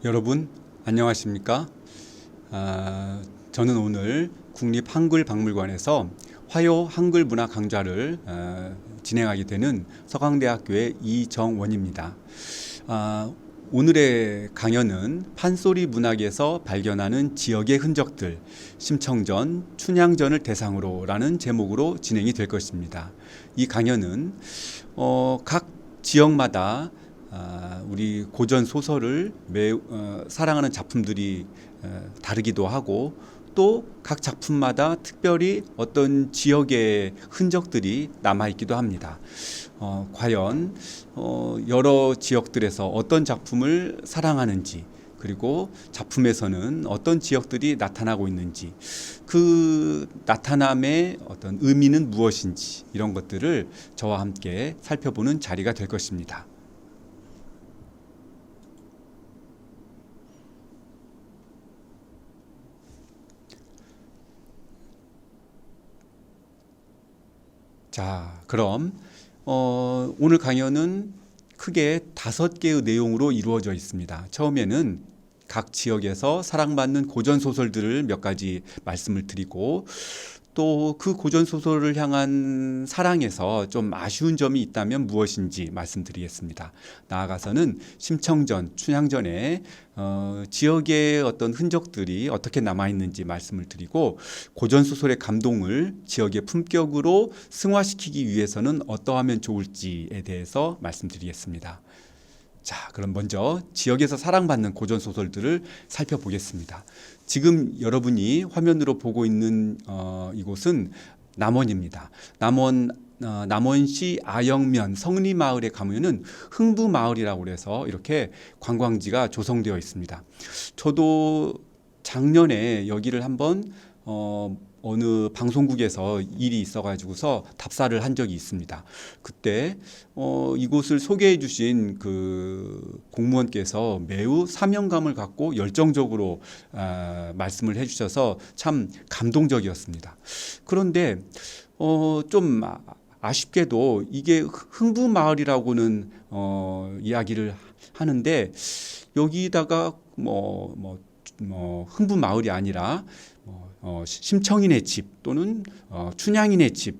여러분 안녕하십니까? 저는 오늘 국립한글박물관에서 화요 한글 문화 강좌를 진행하게 되는 서강대학교의 이정원입니다. 오늘의 강연은 판소리 문학에서 발견하는 지역의 흔적들, 심청전, 춘향전을 대상으로 라는 제목으로 진행이 될 것입니다. 이 강연은 각 지역마다 우리 고전 소설을 매우 사랑하는 작품들이 다르기도 하고 또 각 작품마다 특별히 어떤 지역의 흔적들이 남아있기도 합니다. 과연 여러 지역들에서 어떤 작품을 사랑하는지 그리고 작품에서는 어떤 지역들이 나타나고 있는지 그 나타남의 어떤 의미는 무엇인지 이런 것들을 저와 함께 살펴보는 자리가 될 것입니다. 자, 그럼 오늘 강연은 크게 5개의 내용으로 이루어져 있습니다. 처음에는 각 지역에서 사랑받는 고전 소설들을 몇 가지 말씀을 드리고 또 그 고전 소설을 향한 사랑에서 좀 아쉬운 점이 있다면 무엇인지 말씀드리겠습니다. 나아가서는 심청전, 춘향전의 지역의 어떤 흔적들이 어떻게 남아있는지 말씀을 드리고 고전 소설의 감동을 지역의 품격으로 승화시키기 위해서는 어떠하면 좋을지에 대해서 말씀드리겠습니다. 자, 그럼 먼저 지역에서 사랑받는 고전 소설들을 살펴보겠습니다. 지금 여러분이 화면으로 보고 있는 이곳은 남원입니다. 남원시 아영면 성리마을에 가면은 흥부마을이라고 해서 이렇게 관광지가 조성되어 있습니다. 저도 작년에 여기를 한번 어느 방송국에서 일이 있어가지고서 답사를 한 적이 있습니다. 그때 이곳을 소개해 주신 그 공무원께서 매우 사명감을 갖고 열정적으로 말씀을 해주셔서 참 감동적이었습니다. 그런데 좀 아쉽게도 이게 흥부마을이라고는 이야기를 하는데 여기다가 흥부마을이 아니라 심청인의 집 또는 춘향인의 집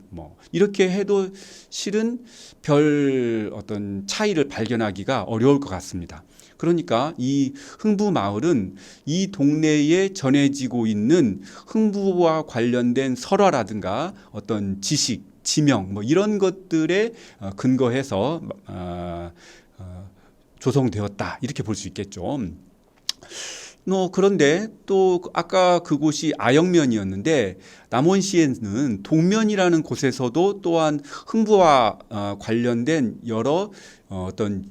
이렇게 해도 실은 별 어떤 차이를 발견하기가 어려울 것 같습니다. 그러니까 이 흥부마을은 이 동네에 전해지고 있는 흥부와 관련된 설화라든가 어떤 지식, 지명 이런 것들에 근거해서 조성되었다 이렇게 볼 수 있겠죠. 그런데 또 아까 그곳이 아영면이었는데 남원시에는 동면이라는 곳에서도 또한 흥부와 관련된 여러 어떤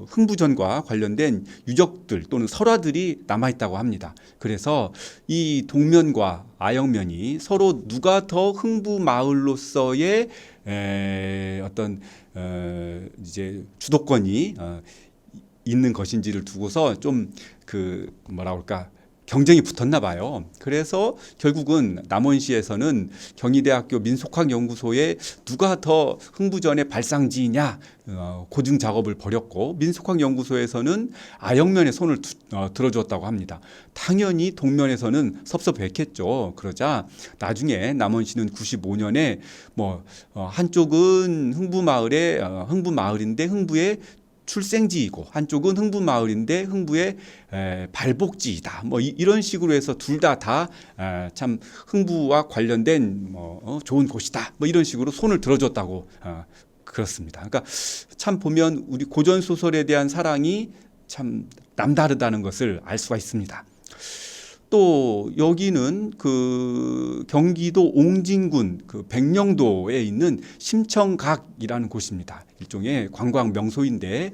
흥부전과 관련된 유적들 또는 설화들이 남아있다고 합니다. 그래서 이 동면과 아영면이 서로 누가 더 흥부마을로서의 어떤 이제 주도권이 있는 것인지를 두고서 좀 경쟁이 붙었나 봐요. 그래서 결국은 남원시에서는 경희대학교 민속학연구소에 누가 더 흥부전의 발상지이냐 고증 작업을 벌였고 민속학연구소에서는 아영면에 손을 들어주었다고 합니다. 당연히 동면에서는 섭섭했겠죠. 그러자 나중에 남원시는 95년에 한쪽은 흥부마을인데 흥부의 출생지이고 한쪽은 흥부마을인데 흥부의 발복지이다. 이런 식으로 해서 둘 다 참 흥부와 관련된 좋은 곳이다. 이런 식으로 손을 들어줬다고 그렇습니다. 그러니까 참 보면 우리 고전 소설에 대한 사랑이 참 남다르다는 것을 알 수가 있습니다. 또 여기는 그 경기도 옹진군 그 백령도에 있는 심청각이라는 곳입니다. 일종의 관광 명소인데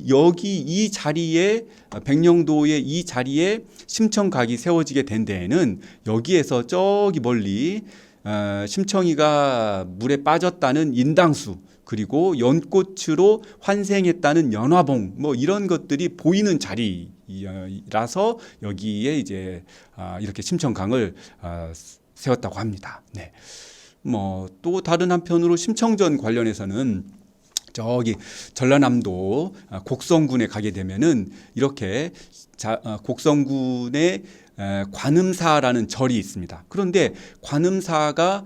여기 이 자리에 백령도의 이 자리에 심청각이 세워지게 된 데에는 여기에서 저기 멀리 심청이가 물에 빠졌다는 인당수 그리고 연꽃으로 환생했다는 연화봉 이런 것들이 보이는 자리라서 여기에 이제 이렇게 심청강을 세웠다고 합니다. 네. 또 다른 한편으로 심청전 관련해서는 저기 전라남도 곡성군에 가게 되면은 이렇게 곡성군에 관음사라는 절이 있습니다. 그런데 관음사가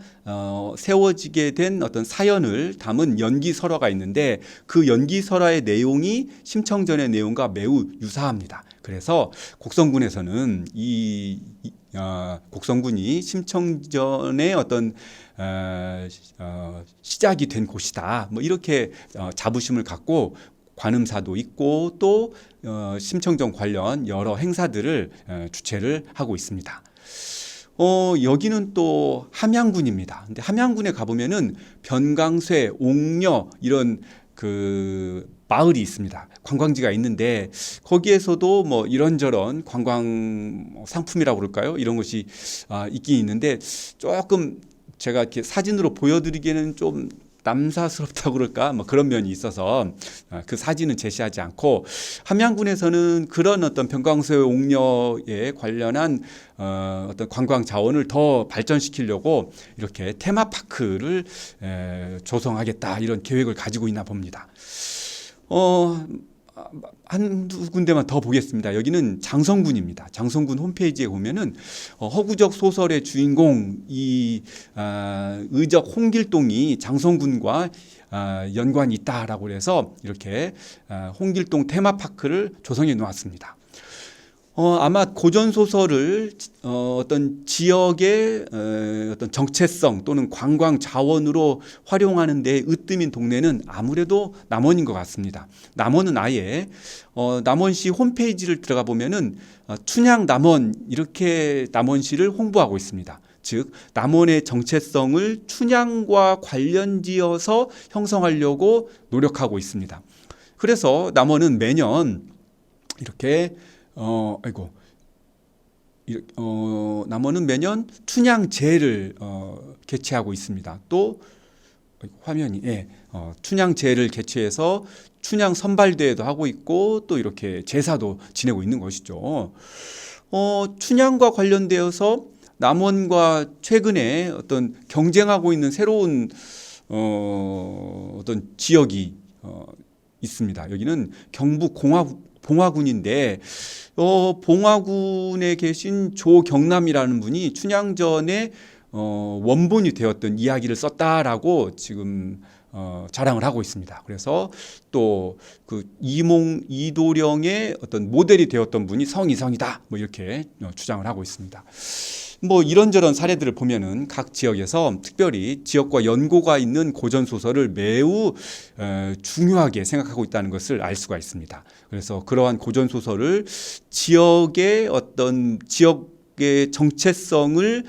세워지게 된 어떤 사연을 담은 연기설화가 있는데 그 연기설화의 내용이 심청전의 내용과 매우 유사합니다. 그래서 곡성군에서는 곡성군이 심청전의 어떤 시작이 된 곳이다. 뭐 이렇게 자부심을 갖고 관음사도 있고 또 심청전 관련 여러 행사들을 주최를 하고 있습니다. 여기는 또 함양군입니다. 근데 함양군에 가보면은 변강쇠, 옥녀 이런 그 마을이 있습니다. 관광지가 있는데 거기에서도 뭐 이런저런 관광 상품이라고 그럴까요? 이런 것이 있긴 있는데 조금 제가 이렇게 사진으로 보여드리기에는 좀 남사스럽다고 그럴까? 뭐 그런 면이 있어서 그 사진은 제시하지 않고 함양군에서는 그런 어떤 변광쇠 옥녀에 관련한 어떤 관광 자원을 더 발전시키려고 이렇게 테마파크를 조성하겠다 이런 계획을 가지고 있나 봅니다. 한두 군데만 더 보겠습니다. 여기는 장성군입니다. 장성군 홈페이지에 보면은 허구적 소설의 주인공 의적 홍길동이 장성군과 연관이 있다라고 해서 이렇게 홍길동 테마파크를 조성해 놓았습니다. 아마 고전 소설을 어떤 지역의 어떤 정체성 또는 관광 자원으로 활용하는 데 으뜸인 동네는 아무래도 남원인 것 같습니다. 남원은 아예 남원시 홈페이지를 들어가 보면은 춘향 남원 이렇게 남원시를 홍보하고 있습니다. 즉 남원의 정체성을 춘향과 관련지어서 형성하려고 노력하고 있습니다. 그래서 남원은 매년 이렇게 남원은 매년 춘향제를 개최하고 있습니다. 또 화면이 춘향제를 개최해서 춘향 선발대회도 하고 있고 또 이렇게 제사도 지내고 있는 것이죠. 춘향과 관련되어서 남원과 최근에 어떤 경쟁하고 있는 새로운 어떤 지역이 있습니다. 여기는 경북 봉화군인데 봉화군에 계신 조경남이라는 분이 춘향전의 원본이 되었던 이야기를 썼다라고 지금 자랑을 하고 있습니다. 그래서 또 그 이도령의 어떤 모델이 되었던 분이 성이성이다 뭐 이렇게 주장을 하고 있습니다. 뭐 이런저런 사례들을 보면은 각 지역에서 특별히 지역과 연고가 있는 고전 소설을 매우 중요하게 생각하고 있다는 것을 알 수가 있습니다. 그래서 그러한 고전 소설을 지역의 어떤 지역의 정체성을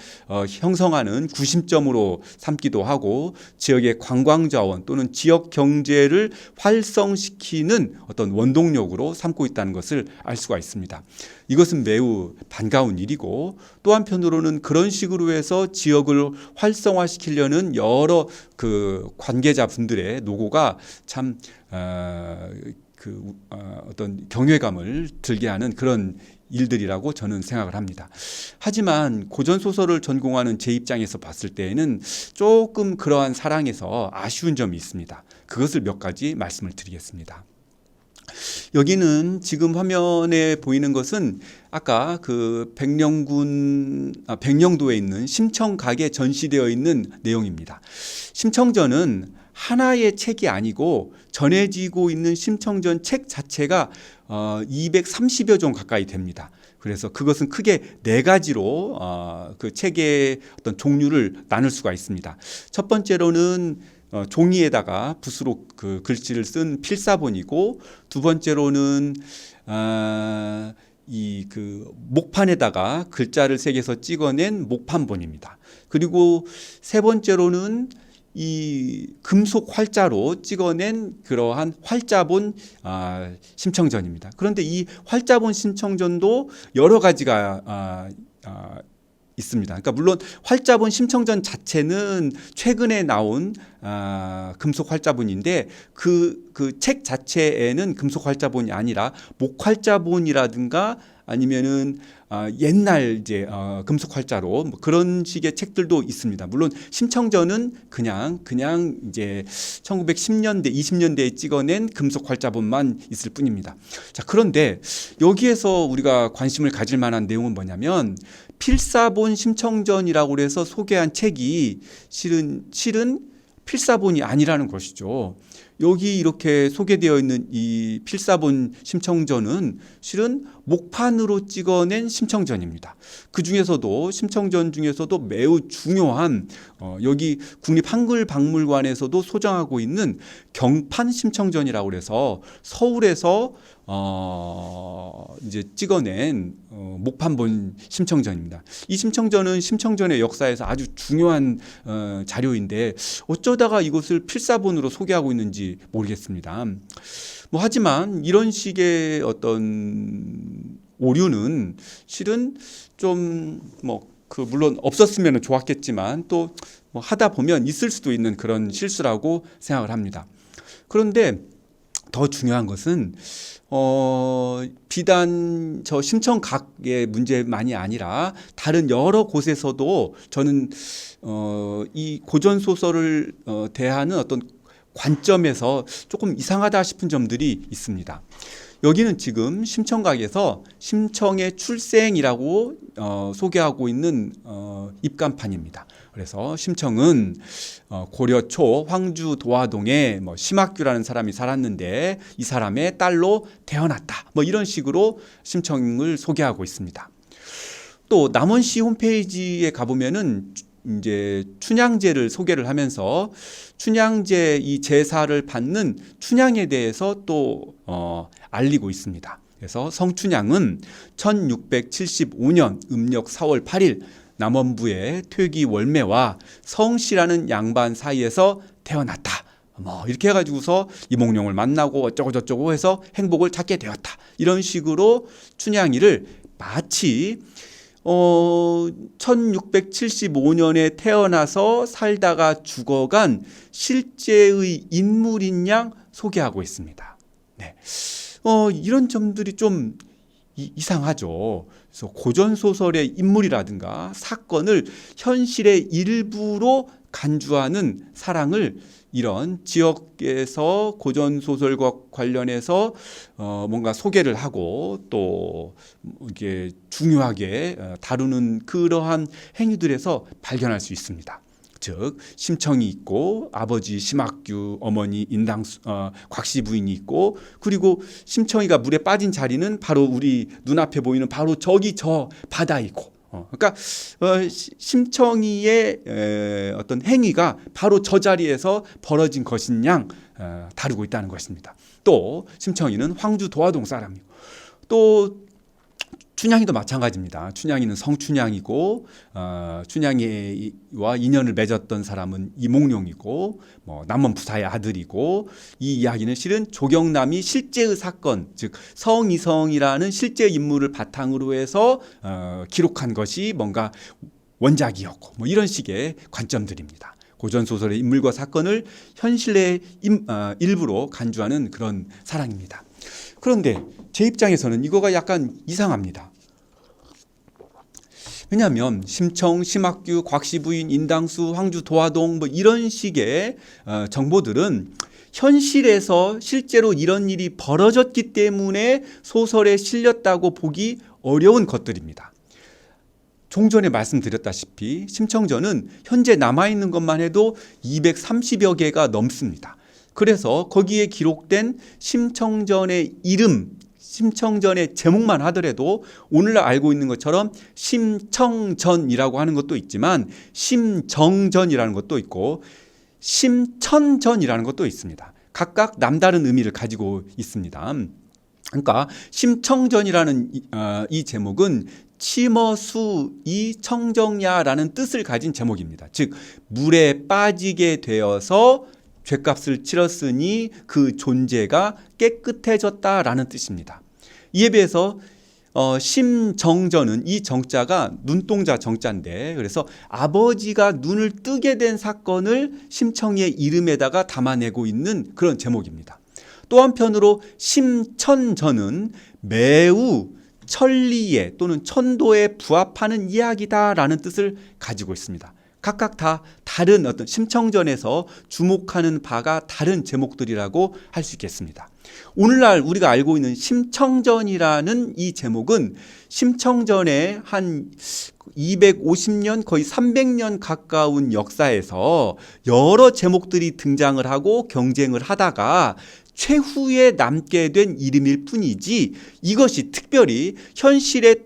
형성하는 구심점으로 삼기도 하고 지역의 관광 자원 또는 지역 경제를 활성시키는 어떤 원동력으로 삼고 있다는 것을 알 수가 있습니다. 이것은 매우 반가운 일이고 또 한편으로는 그런 식으로 해서 지역을 활성화시키려는 여러 그 관계자분들의 노고가 참 어떤 경외감을 들게 하는 그런 일들이라고 저는 생각을 합니다. 하지만 고전 소설을 전공하는 제 입장에서 봤을 때에는 조금 그러한 사랑에서 아쉬운 점이 있습니다. 그것을 몇 가지 말씀을 드리겠습니다. 여기는 지금 화면에 보이는 것은 아까 그 백령도에 있는 심청각에 전시되어 있는 내용입니다. 심청전은 하나의 책이 아니고 전해지고 있는 심청전 책 자체가 230여 종 가까이 됩니다. 그래서 그것은 크게 네 가지로 그 책의 어떤 종류를 나눌 수가 있습니다. 첫 번째로는 종이에다가 붓으로 그 글씨를 쓴 필사본이고 두 번째로는 이 그 목판에다가 글자를 새겨서 찍어낸 목판본입니다. 그리고 세 번째로는 이 금속 활자로 찍어낸 그러한 활자본 심청전입니다. 그런데 이 활자본 심청전도 여러 가지가 있습니다. 그러니까 물론 활자본 심청전 자체는 최근에 나온 금속 활자본인데 그 책 자체에는 금속 활자본이 아니라 목 활자본이라든가 아니면은 옛날 이제 금속활자로 뭐 그런 식의 책들도 있습니다. 물론 심청전은 그냥 이제 1910년대, 20년대에 찍어낸 금속활자본만 있을 뿐입니다. 자, 그런데 여기에서 우리가 관심을 가질 만한 내용은 뭐냐면 필사본 심청전이라고 해서 소개한 책이 실은 필사본이 아니라는 것이죠. 여기 이렇게 소개되어 있는 이 필사본 심청전은 실은 목판으로 찍어낸 심청전입니다. 그 중에서도 심청전 중에서도 매우 중요한 여기 국립한글박물관에서도 소장하고 있는 경판 심청전이라고 해서 서울에서 이제 찍어낸 목판본 심청전입니다. 이 심청전은 심청전의 역사에서 아주 중요한 자료인데 어쩌다가 이것을 필사본으로 소개하고 있는지 모르겠습니다. 뭐 하지만 이런 식의 어떤 오류는 실은 좀 물론 없었으면 좋았겠지만 또 뭐 하다 보면 있을 수도 있는 그런 실수라고 생각을 합니다. 그런데 더 중요한 것은 비단 저 심청각의 문제만이 아니라 다른 여러 곳에서도 저는 이 고전 소설을 대하는 어떤 관점에서 조금 이상하다 싶은 점들이 있습니다. 여기는 지금 심청각에서 심청의 출생이라고 소개하고 있는 입간판입니다. 그래서 심청은 고려 초 황주 도화동에 심학규라는 사람이 살았는데 이 사람의 딸로 태어났다. 이런 식으로 심청을 소개하고 있습니다. 또 남원시 홈페이지에 가보면은 이제 춘향제를 소개를 하면서 춘향제 이 제사를 받는 춘향에 대해서 또 알리고 있습니다. 그래서 성춘향은 1675년 음력 4월 8일 남원부의 퇴기 월매와 성씨라는 양반 사이에서 태어났다. 이렇게 해가지고서 이몽룡을 만나고 어쩌고 저쩌고 해서 행복을 찾게 되었다. 이런 식으로 춘향이를 마치 1675년에 태어나서 살다가 죽어간 실제의 인물인 양 소개하고 있습니다. 네. 이런 점들이 좀 이상하죠. 그래서 고전 소설의 인물이라든가 사건을 현실의 일부로 간주하는 사랑을 이런 지역에서 고전 소설과 관련해서 뭔가 소개를 하고 또 이게 중요하게 다루는 그러한 행위들에서 발견할 수 있습니다. 즉 심청이 있고 아버지 심학규, 어머니 인당수, 곽씨 부인이 있고 그리고 심청이가 물에 빠진 자리는 바로 우리 눈앞에 보이는 바로 저기 저 바다이고 그러니까 심청이의 어떤 행위가 바로 저 자리에서 벌어진 것인 양 다루고 있다는 것입니다. 또 심청이는 황주 도화동 사람이고 또 춘향이도 마찬가지입니다. 춘향이는 성춘향이고 춘향이와 인연을 맺었던 사람은 이몽룡이고 남원 부사의 아들이고 이 이야기는 실은 조경남이 실제의 사건 즉 성이성이라는 실제 인물을 바탕으로 해서 기록한 것이 뭔가 원작이었고 이런 식의 관점들입니다. 고전소설의 인물과 사건을 현실의 일부로 간주하는 그런 사랑입니다. 그런데 제 입장에서는 이거가 약간 이상합니다. 왜냐하면 심청, 심학규, 곽씨 부인, 인당수, 황주 도화동 이런 식의 정보들은 현실에서 실제로 이런 일이 벌어졌기 때문에 소설에 실렸다고 보기 어려운 것들입니다. 종전에 말씀드렸다시피 심청전은 현재 남아있는 것만 해도 230여 개가 넘습니다. 그래서 거기에 기록된 심청전의 이름, 심청전의 제목만 하더라도 오늘날 알고 있는 것처럼 심청전이라고 하는 것도 있지만 심정전이라는 것도 있고 심천전이라는 것도 있습니다. 각각 남다른 의미를 가지고 있습니다. 그러니까 심청전이라는 이 제목은 치머수이 청정야라는 뜻을 가진 제목입니다. 즉 물에 빠지게 되어서 죗값을 치렀으니 그 존재가 깨끗해졌다라는 뜻입니다. 이에 비해서 심정전은 이 정자가 눈동자 정자인데 그래서 아버지가 눈을 뜨게 된 사건을 심청이의 이름에다가 담아내고 있는 그런 제목입니다. 또 한편으로 심천전은 매우 천리에 또는 천도에 부합하는 이야기다라는 뜻을 가지고 있습니다. 각각 다 다른 어떤 심청전에서 주목하는 바가 다른 제목들이라고 할 수 있겠습니다. 오늘날 우리가 알고 있는 심청전이라는 이 제목은 심청전의 한 250년 거의 300년 가까운 역사에서 여러 제목들이 등장을 하고 경쟁을 하다가 최후에 남게 된 이름일 뿐이지 이것이 특별히 현실의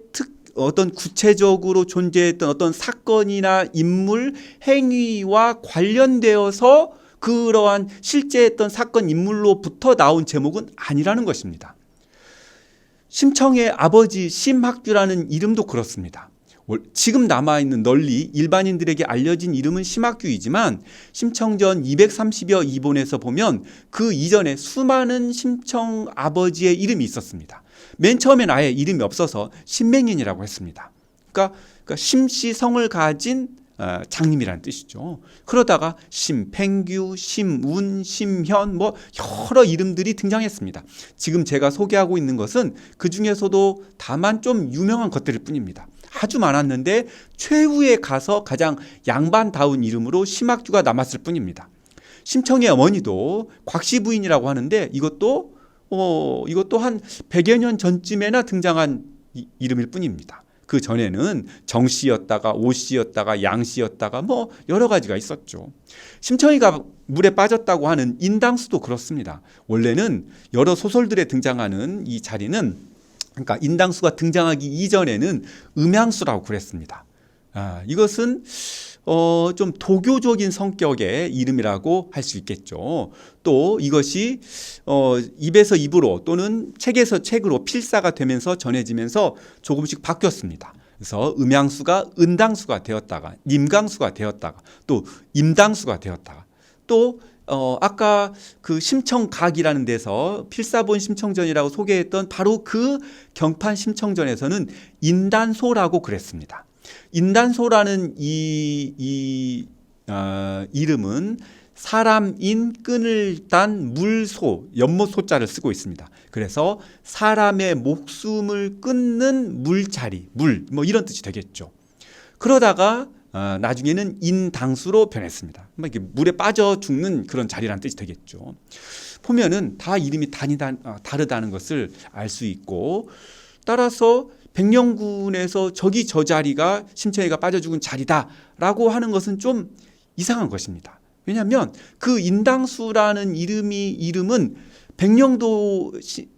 어떤 구체적으로 존재했던 어떤 사건이나 인물, 행위와 관련되어서 그러한 실제 했던 사건 인물로부터 나온 제목은 아니라는 것입니다. 심청의 아버지 심학규라는 이름도 그렇습니다. 지금 남아있는 널리 일반인들에게 알려진 이름은 심학규이지만 심청전 230여 이본에서 보면 그 이전에 수많은 심청 아버지의 이름이 있었습니다. 맨 처음엔 아예 이름이 없어서 심맹인이라고 했습니다. 그러니까 심씨 성을 가진 장님이라는 뜻이죠. 그러다가 심팽규, 심운, 심현 뭐 여러 이름들이 등장했습니다. 지금 제가 소개하고 있는 것은 그 중에서도 다만 좀 유명한 것들일 뿐입니다. 아주 많았는데 최후에 가서 가장 양반다운 이름으로 심학규가 남았을 뿐입니다. 심청의 어머니도 곽씨 부인이라고 하는데 이것도 한 100여 년 전쯤에나 등장한 이름일 뿐입니다. 그 전에는 정씨였다가 오씨였다가 양씨였다가 뭐 여러 가지가 있었죠. 심청이가 물에 빠졌다고 하는 인당수도 그렇습니다. 원래는 여러 소설들에 등장하는 이 자리는 그러니까 인당수가 등장하기 이전에는 음양수라고 그랬습니다. 이것은 좀 도교적인 성격의 이름이라고 할 수 있겠죠. 또 이것이 입에서 입으로 또는 책에서 책으로 필사가 되면서 전해지면서 조금씩 바뀌었습니다. 그래서 음양수가 은당수가 되었다가 님강수가 되었다가 또 임당수가 되었다가 또 아까 그 심청각이라는 데서 필사본 심청전이라고 소개했던 바로 그 경판 심청전에서는 인단소라고 그랬습니다. 인단소라는 이름은 사람인 끈을 딴 물소, 연못소자를 쓰고 있습니다. 그래서 사람의 목숨을 끊는 물자리, 물, 뭐 이런 뜻이 되겠죠. 그러다가 나중에는 인당수로 변했습니다. 이렇게 물에 빠져 죽는 그런 자리라는 뜻이 되겠죠. 보면은 다 이름이 다르다는 것을 알 수 있고 따라서 백령군에서 저기 저 자리가 심청이가 빠져 죽은 자리다라고 하는 것은 좀 이상한 것입니다. 왜냐하면 그 인당수라는 이름은 백령도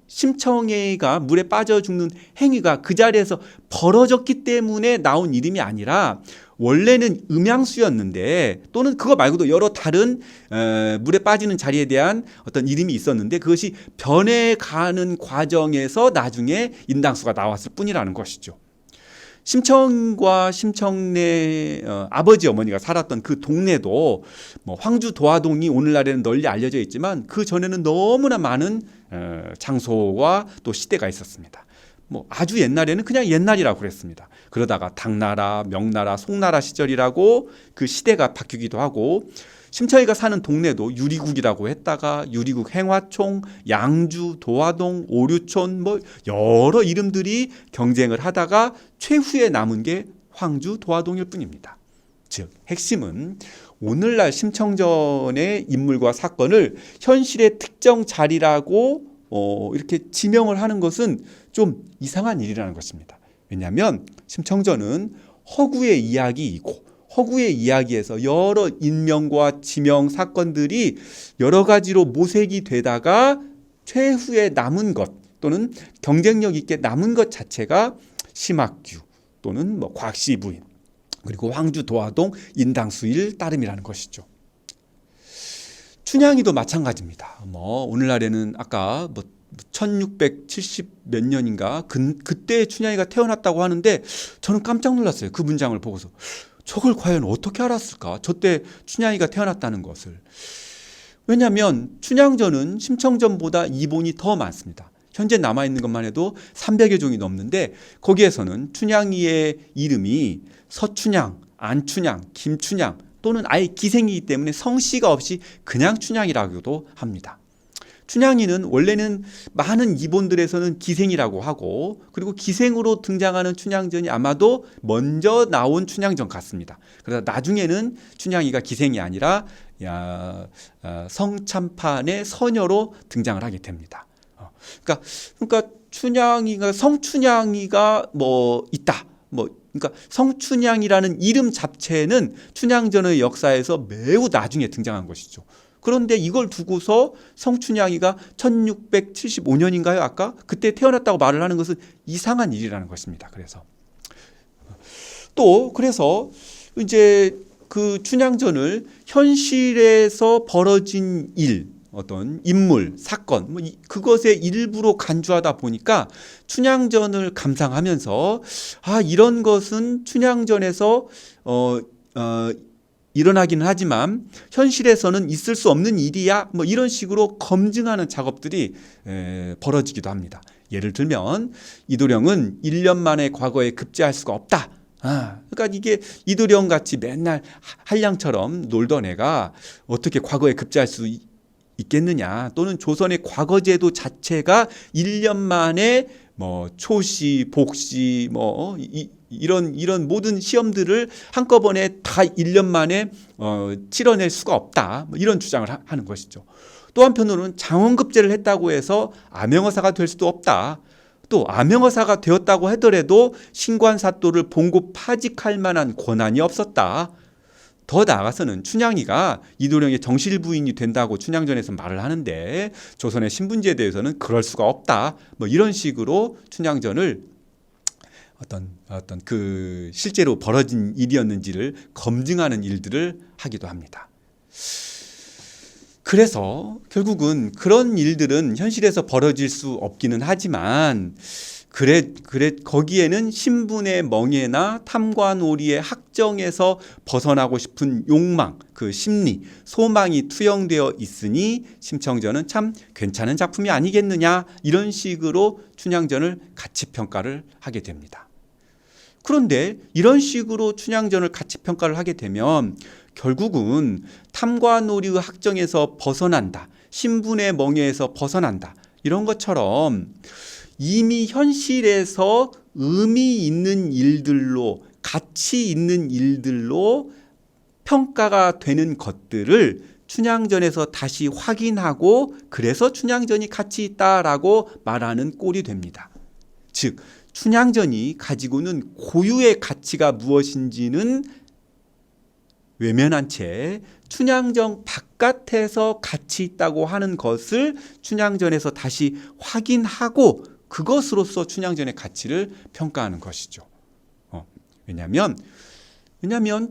심청이가 물에 빠져 죽는 행위가 그 자리에서 벌어졌기 때문에 나온 이름이 아니라 원래는 음양수였는데 또는 그거 말고도 여러 다른 물에 빠지는 자리에 대한 어떤 이름이 있었는데 그것이 변해가는 과정에서 나중에 인당수가 나왔을 뿐이라는 것이죠. 심청과 심청네 아버지 어머니가 살았던 그 동네도 뭐 황주 도화동이 오늘날에는 널리 알려져 있지만 그 전에는 너무나 많은 장소와 또 시대가 있었습니다. 뭐 아주 옛날에는 그냥 옛날이라고 그랬습니다. 그러다가 당나라, 명나라, 송나라 시절이라고 그 시대가 바뀌기도 하고 심청이가 사는 동네도 유리국이라고 했다가 유리국 행화총, 양주, 도화동, 오류촌 뭐 여러 이름들이 경쟁을 하다가 최후에 남은 게 황주, 도화동일 뿐입니다. 즉 핵심은 오늘날 심청전의 인물과 사건을 현실의 특정 자리라고 이렇게 지명을 하는 것은 좀 이상한 일이라는 것입니다. 왜냐하면 심청전은 허구의 이야기이고 허구의 이야기에서 여러 인명과 지명 사건들이 여러 가지로 모색이 되다가 최후에 남은 것 또는 경쟁력 있게 남은 것 자체가 심학규 또는 뭐 곽씨 부인 그리고 황주 도화동 인당수일 따름이라는 것이죠. 춘향이도 마찬가지입니다. 뭐 오늘날에는 아까 1670 몇 년인가 그때 춘향이가 태어났다고 하는데 저는 깜짝 놀랐어요. 그 문장을 보고서 저걸 과연 어떻게 알았을까? 저때 춘향이가 태어났다는 것을. 왜냐하면 춘향전은 심청전보다 이본이 더 많습니다. 현재 남아있는 것만 해도 300여 종이 넘는데 거기에서는 춘향이의 이름이 서춘향, 안춘향, 김춘향 또는 아예 기생이기 때문에 성씨가 없이 그냥 춘향이라고도 합니다. 춘향이는 원래는 많은 이본들에서는 기생이라고 하고, 그리고 기생으로 등장하는 춘향전이 아마도 먼저 나온 춘향전 같습니다. 그래서 나중에는 춘향이가 기생이 아니라 성참판의 서녀로 등장을 하게 됩니다. 그러니까 춘향이가 성춘향이가 뭐 있다. 그러니까 성춘향이라는 이름 자체는 춘향전의 역사에서 매우 나중에 등장한 것이죠. 그런데 이걸 두고서 성춘향이가 1675년인가요? 아까 그때 태어났다고 말을 하는 것은 이상한 일이라는 것입니다. 그래서 이제 그 춘향전을 현실에서 벌어진 일, 어떤 인물, 사건, 그것의 일부로 간주하다 보니까 춘향전을 감상하면서 이런 것은 춘향전에서 일어나기는 하지만 현실에서는 있을 수 없는 일이야, 이런 식으로 검증하는 작업들이 벌어지기도 합니다. 예를 들면 이도령은 1년 만에 과거에 급제할 수가 없다. 그러니까 이게 이도령 같이 맨날 한량처럼 놀던 애가 어떻게 과거에 급제할 수 있겠느냐, 또는 조선의 과거제도 자체가 1년 만에 초시, 복시, 이런 모든 시험들을 한꺼번에 다 1년 만에 치러낼 수가 없다, 이런 주장을 하는 것이죠. 또 한편으로는 장원급제를 했다고 해서 암행어사가 될 수도 없다. 또 암행어사가 되었다고 하더라도 신관사또를 봉고 파직할 만한 권한이 없었다. 더 나아가서는 춘향이가 이도령의 정실 부인이 된다고 춘향전에서 말을 하는데 조선의 신분제에 대해서는 그럴 수가 없다. 이런 식으로 춘향전을 어떤 그 실제로 벌어진 일이었는지를 검증하는 일들을 하기도 합니다. 그래서 결국은 그런 일들은 현실에서 벌어질 수 없기는 하지만 거기에는 신분의 멍에나 탐관오리의 학정에서 벗어나고 싶은 욕망, 그 심리, 소망이 투영되어 있으니 심청전은 참 괜찮은 작품이 아니겠느냐, 이런 식으로 춘향전을 가치 평가를 하게 됩니다. 그런데 이런 식으로 춘향전을 가치 평가를 하게 되면 결국은 탐관오리의 학정에서 벗어난다, 신분의 멍에에서 벗어난다, 이런 것처럼 이미 현실에서 의미 있는 일들로, 가치 있는 일들로 평가가 되는 것들을 춘향전에서 다시 확인하고 그래서 춘향전이 가치 있다라고 말하는 꼴이 됩니다. 즉 춘향전이 가지고는 고유의 가치가 무엇인지는 외면한 채 춘향전 바깥에서 가치 있다고 하는 것을 춘향전에서 다시 확인하고 그것으로서 춘향전의 가치를 평가하는 것이죠. 왜냐하면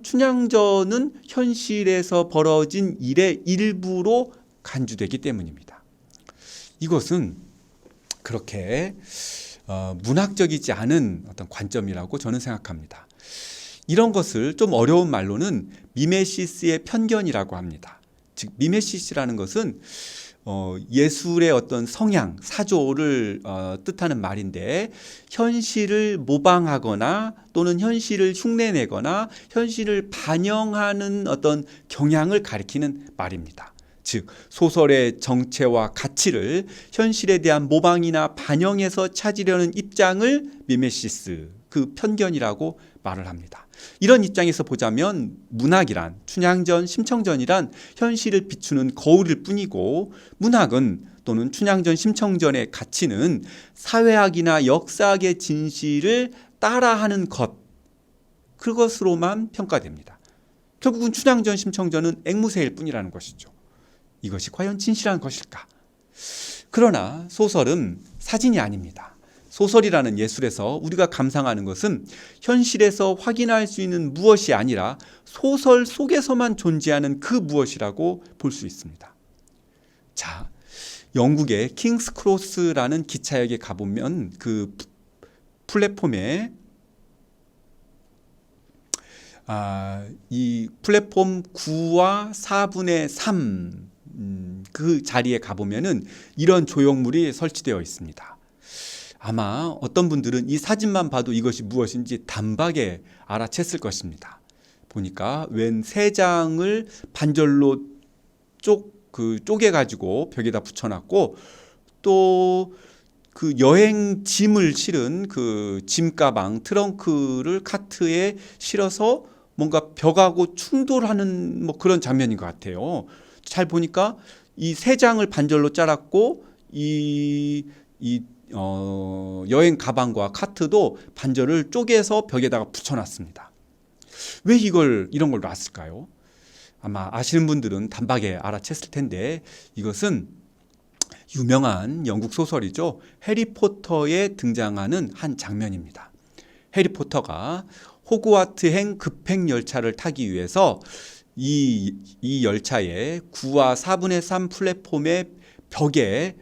춘향전은 현실에서 벌어진 일의 일부로 간주되기 때문입니다. 이것은 그렇게 문학적이지 않은 어떤 관점이라고 저는 생각합니다. 이런 것을 좀 어려운 말로는 미메시스의 편견이라고 합니다. 즉 미메시스라는 것은 예술의 어떤 성향, 사조를 뜻하는 말인데 현실을 모방하거나 또는 현실을 흉내내거나 현실을 반영하는 어떤 경향을 가리키는 말입니다. 즉 소설의 정체와 가치를 현실에 대한 모방이나 반영해서 찾으려는 입장을 미메시스, 그 편견이라고 말을 합니다. 이런 입장에서 보자면 문학이란, 춘향전, 심청전이란 현실을 비추는 거울일 뿐이고 문학은 또는 춘향전, 심청전의 가치는 사회학이나 역사학의 진실을 따라하는 것, 그것으로만 평가됩니다. 결국은 춘향전, 심청전은 앵무새일 뿐이라는 것이죠. 이것이 과연 진실한 것일까? 그러나 소설은 사진이 아닙니다. 소설이라는 예술에서 우리가 감상하는 것은 현실에서 확인할 수 있는 무엇이 아니라 소설 속에서만 존재하는 그 무엇이라고 볼 수 있습니다. 자, 영국의 킹스 크로스라는 기차역에 가보면 그 플랫폼에 이 플랫폼 9와 4분의 3 그 자리에 가보면은 이런 조형물이 설치되어 있습니다. 아마 어떤 분들은 이 사진만 봐도 이것이 무엇인지 단박에 알아챘을 것입니다. 보니까 웬 세 장을 반절로 그 쪼개가지고 벽에다 붙여놨고, 또 그 여행 짐을 실은 그 짐 가방 트렁크를 카트에 실어서 뭔가 벽하고 충돌하는 뭐 그런 장면인 것 같아요. 잘 보니까 이 세 장을 반절로 잘랐고 여행 가방과 카트도 반절을 쪼개서 벽에다가 붙여놨습니다. 왜 이런 걸 놨을까요? 아마 아시는 분들은 단박에 알아챘을 텐데, 이것은 유명한 영국 소설이죠. 해리포터에 등장하는 한 장면입니다. 해리포터가 호그와트행 급행 열차를 타기 위해서 이 열차의 9와 4분의 3 플랫폼의 벽에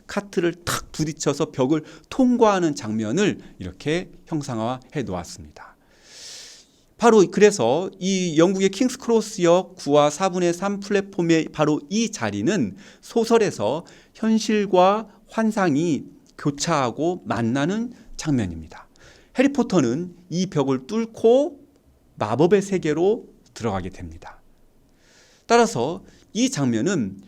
카트를 탁 부딪혀서 벽을 통과하는 장면을 이렇게 형상화해 놓았습니다. 바로 그래서 이 영국의 킹스 크로스역 9와 4분의 3 플랫폼의 바로 이 자리는 소설에서 현실과 환상이 교차하고 만나는 장면입니다. 해리포터는 이 벽을 뚫고 마법의 세계로 들어가게 됩니다. 따라서 이 장면은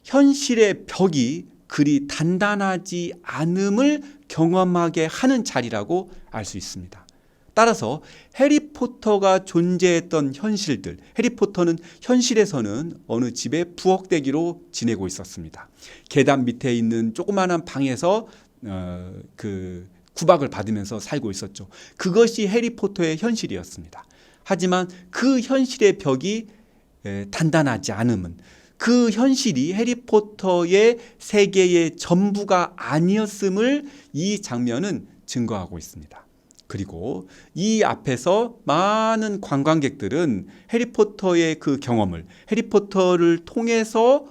현실의 벽이 그리 단단하지 않음을 경험하게 하는 자리라고 알 수 있습니다. 따라서 해리포터가 존재했던 현실들, 해리포터는 현실에서는 어느 집에 부엌대기로 지내고 있었습니다. 계단 밑에 있는 조그마한 방에서 그 구박을 받으면서 살고 있었죠. 그것이 해리포터의 현실이었습니다. 하지만 그 현실의 벽이 단단하지 않음은, 그 현실이 해리포터의 세계의 전부가 아니었음을 이 장면은 증거하고 있습니다. 그리고 이 앞에서 많은 관광객들은 해리포터의 그 경험을, 해리포터를 통해서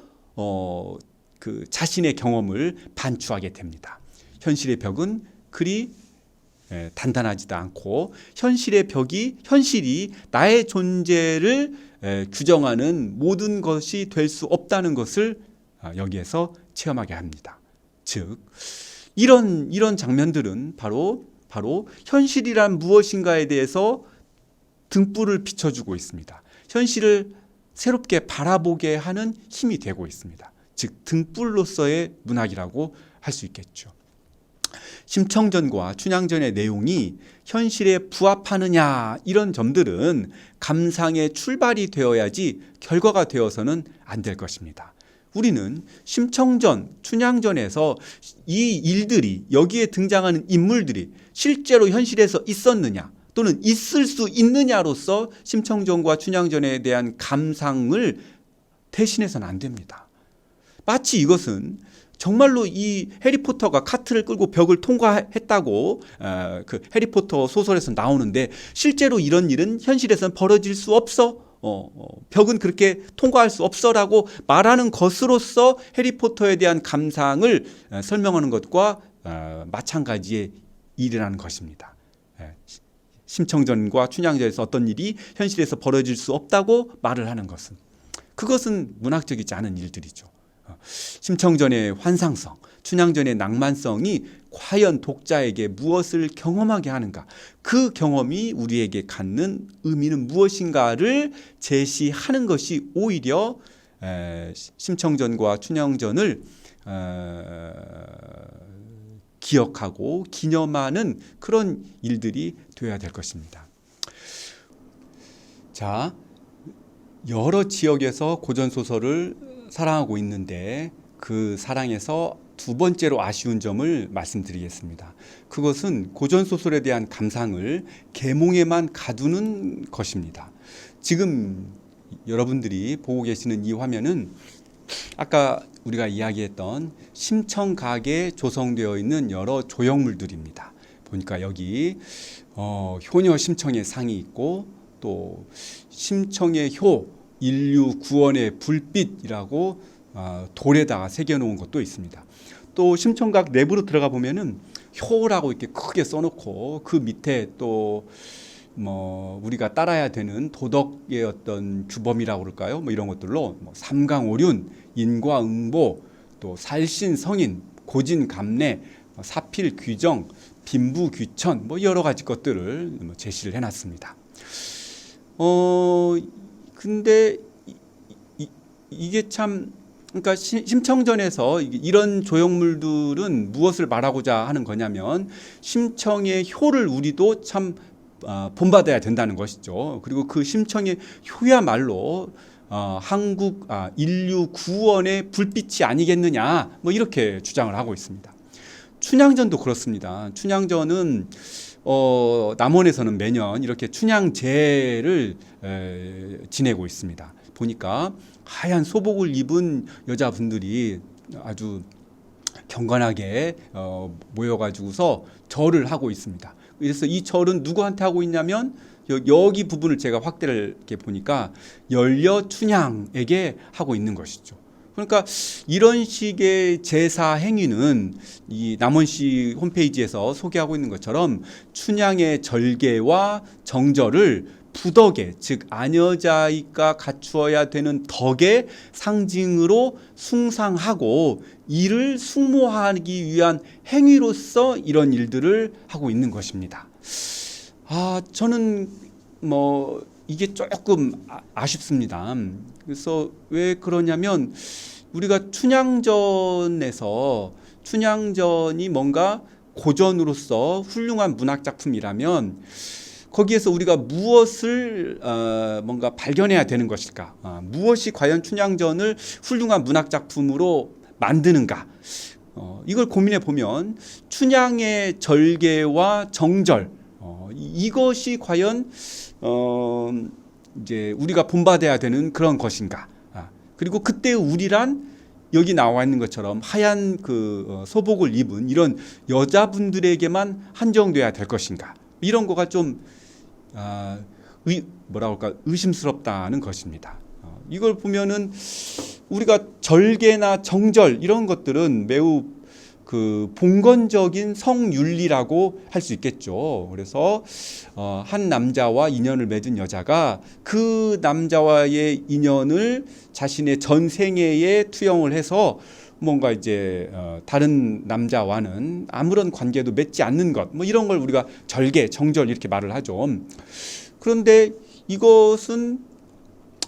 그 자신의 경험을 반추하게 됩니다. 현실의 벽은 그리 단단하지도 않고, 현실이 나의 존재를 규정하는 모든 것이 될 수 없다는 것을 여기에서 체험하게 합니다. 즉, 이런 장면들은 바로 현실이란 무엇인가에 대해서 등불을 비춰주고 있습니다. 현실을 새롭게 바라보게 하는 힘이 되고 있습니다. 즉, 등불로서의 문학이라고 할 수 있겠죠. 심청전과 춘향전의 내용이 현실에 부합하느냐, 이런 점들은 감상의 출발이 되어야지 결과가 되어서는 안 될 것입니다. 우리는 심청전, 춘향전에서 이 일들이, 여기에 등장하는 인물들이 실제로 현실에서 있었느냐 또는 있을 수 있느냐로서 심청전과 춘향전에 대한 감상을 대신해서는 안 됩니다. 마치 이것은 정말로 이 해리포터가 카트를 끌고 벽을 통과했다고 그 해리포터 소설에서 나오는데, 실제로 이런 일은 현실에서는 벌어질 수 없어, 벽은 그렇게 통과할 수 없어라고 말하는 것으로서 해리포터에 대한 감상을 설명하는 것과 마찬가지의 일이라는 것입니다. 심청전과 춘향전에서 어떤 일이 현실에서 벌어질 수 없다고 말을 하는 것은, 그것은 문학적이지 않은 일들이죠. 심청전의 환상성, 춘향전의 낭만성이 과연 독자에게 무엇을 경험하게 하는가, 그 경험이 우리에게 갖는 의미는 무엇인가를 제시하는 것이 오히려 심청전과 춘향전을 기억하고 기념하는 그런 일들이 되어야 될 것입니다. 자, 여러 지역에서 고전소설을 사랑하고 있는데, 그 사랑에서 두 번째로 아쉬운 점을 말씀드리겠습니다. 그것은 고전소설에 대한 감상을 계몽에만 가두는 것입니다. 지금 여러분들이 보고 계시는 이 화면은 아까 우리가 이야기했던 심청각에 조성되어 있는 여러 조형물들입니다. 보니까 여기 효녀 심청의 상이 있고, 또 심청의 효, 인류 구원의 불빛이라고 돌에다가 새겨놓은 것도 있습니다. 또 심청각 내부로 들어가 보면은 효라고 이렇게 크게 써놓고, 그 밑에 또 뭐 우리가 따라야 되는 도덕의 어떤 규범이라고 그럴까요? 뭐 이런 것들로 삼강오륜, 인과응보, 또 살신성인, 고진감래, 사필귀정, 빈부귀천, 뭐 여러 가지 것들을 제시를 해놨습니다. 근데 이게 참 그러니까 심청전에서 이런 조형물들은 무엇을 말하고자 하는 거냐면 심청의 효를 우리도 참 본받아야 된다는 것이죠. 그리고 그 심청의 효야말로 한국 인류 구원의 불빛이 아니겠느냐 뭐 이렇게 주장을 하고 있습니다. 춘향전도 그렇습니다. 춘향전은 남원에서는 매년 이렇게 춘향제를 지내고 있습니다. 보니까 하얀 소복을 입은 여자분들이 아주 경건하게 모여가지고서 절을 하고 있습니다. 그래서 이 절은 누구한테 하고 있냐면 여기 부분을 제가 확대를 이렇게 보니까 열려춘향에게 하고 있는 것이죠. 그러니까 이런 식의 제사 행위는 이 남원시 홈페이지에서 소개하고 있는 것처럼 춘향의 절개와 정절을 부덕의 즉 아녀자이가 갖추어야 되는 덕의 상징으로 숭상하고 이를 숭모하기 위한 행위로서 이런 일들을 하고 있는 것입니다. 저는 뭐 이게 조금 아쉽습니다. 그래서 왜 그러냐면 우리가 춘향전이 뭔가 고전으로서 훌륭한 문학 작품이라면 거기에서 우리가 무엇을 뭔가 발견해야 되는 것일까? 무엇이 과연 춘향전을 훌륭한 문학 작품으로 만드는가? 이걸 고민해 보면 춘향의 절개와 정절 이것이 과연 이제 우리가 본받아야 되는 그런 것인가? 그리고 그때 우리란 여기 나와 있는 것처럼 하얀 그 소복을 입은 이런 여자분들에게만 한정돼야 될 것인가? 이런 거가 좀 뭐라고 할까 의심스럽다는 것입니다. 이걸 보면은 우리가 절개나 정절 이런 것들은 매우 그 봉건적인 성윤리라고 할 수 있겠죠. 그래서 한 남자와 인연을 맺은 여자가 그 남자와의 인연을 자신의 전생애에 투영을 해서 뭔가 이제 다른 남자와는 아무런 관계도 맺지 않는 것, 뭐 이런 걸 우리가 절개, 정절 이렇게 말을 하죠. 그런데 이것은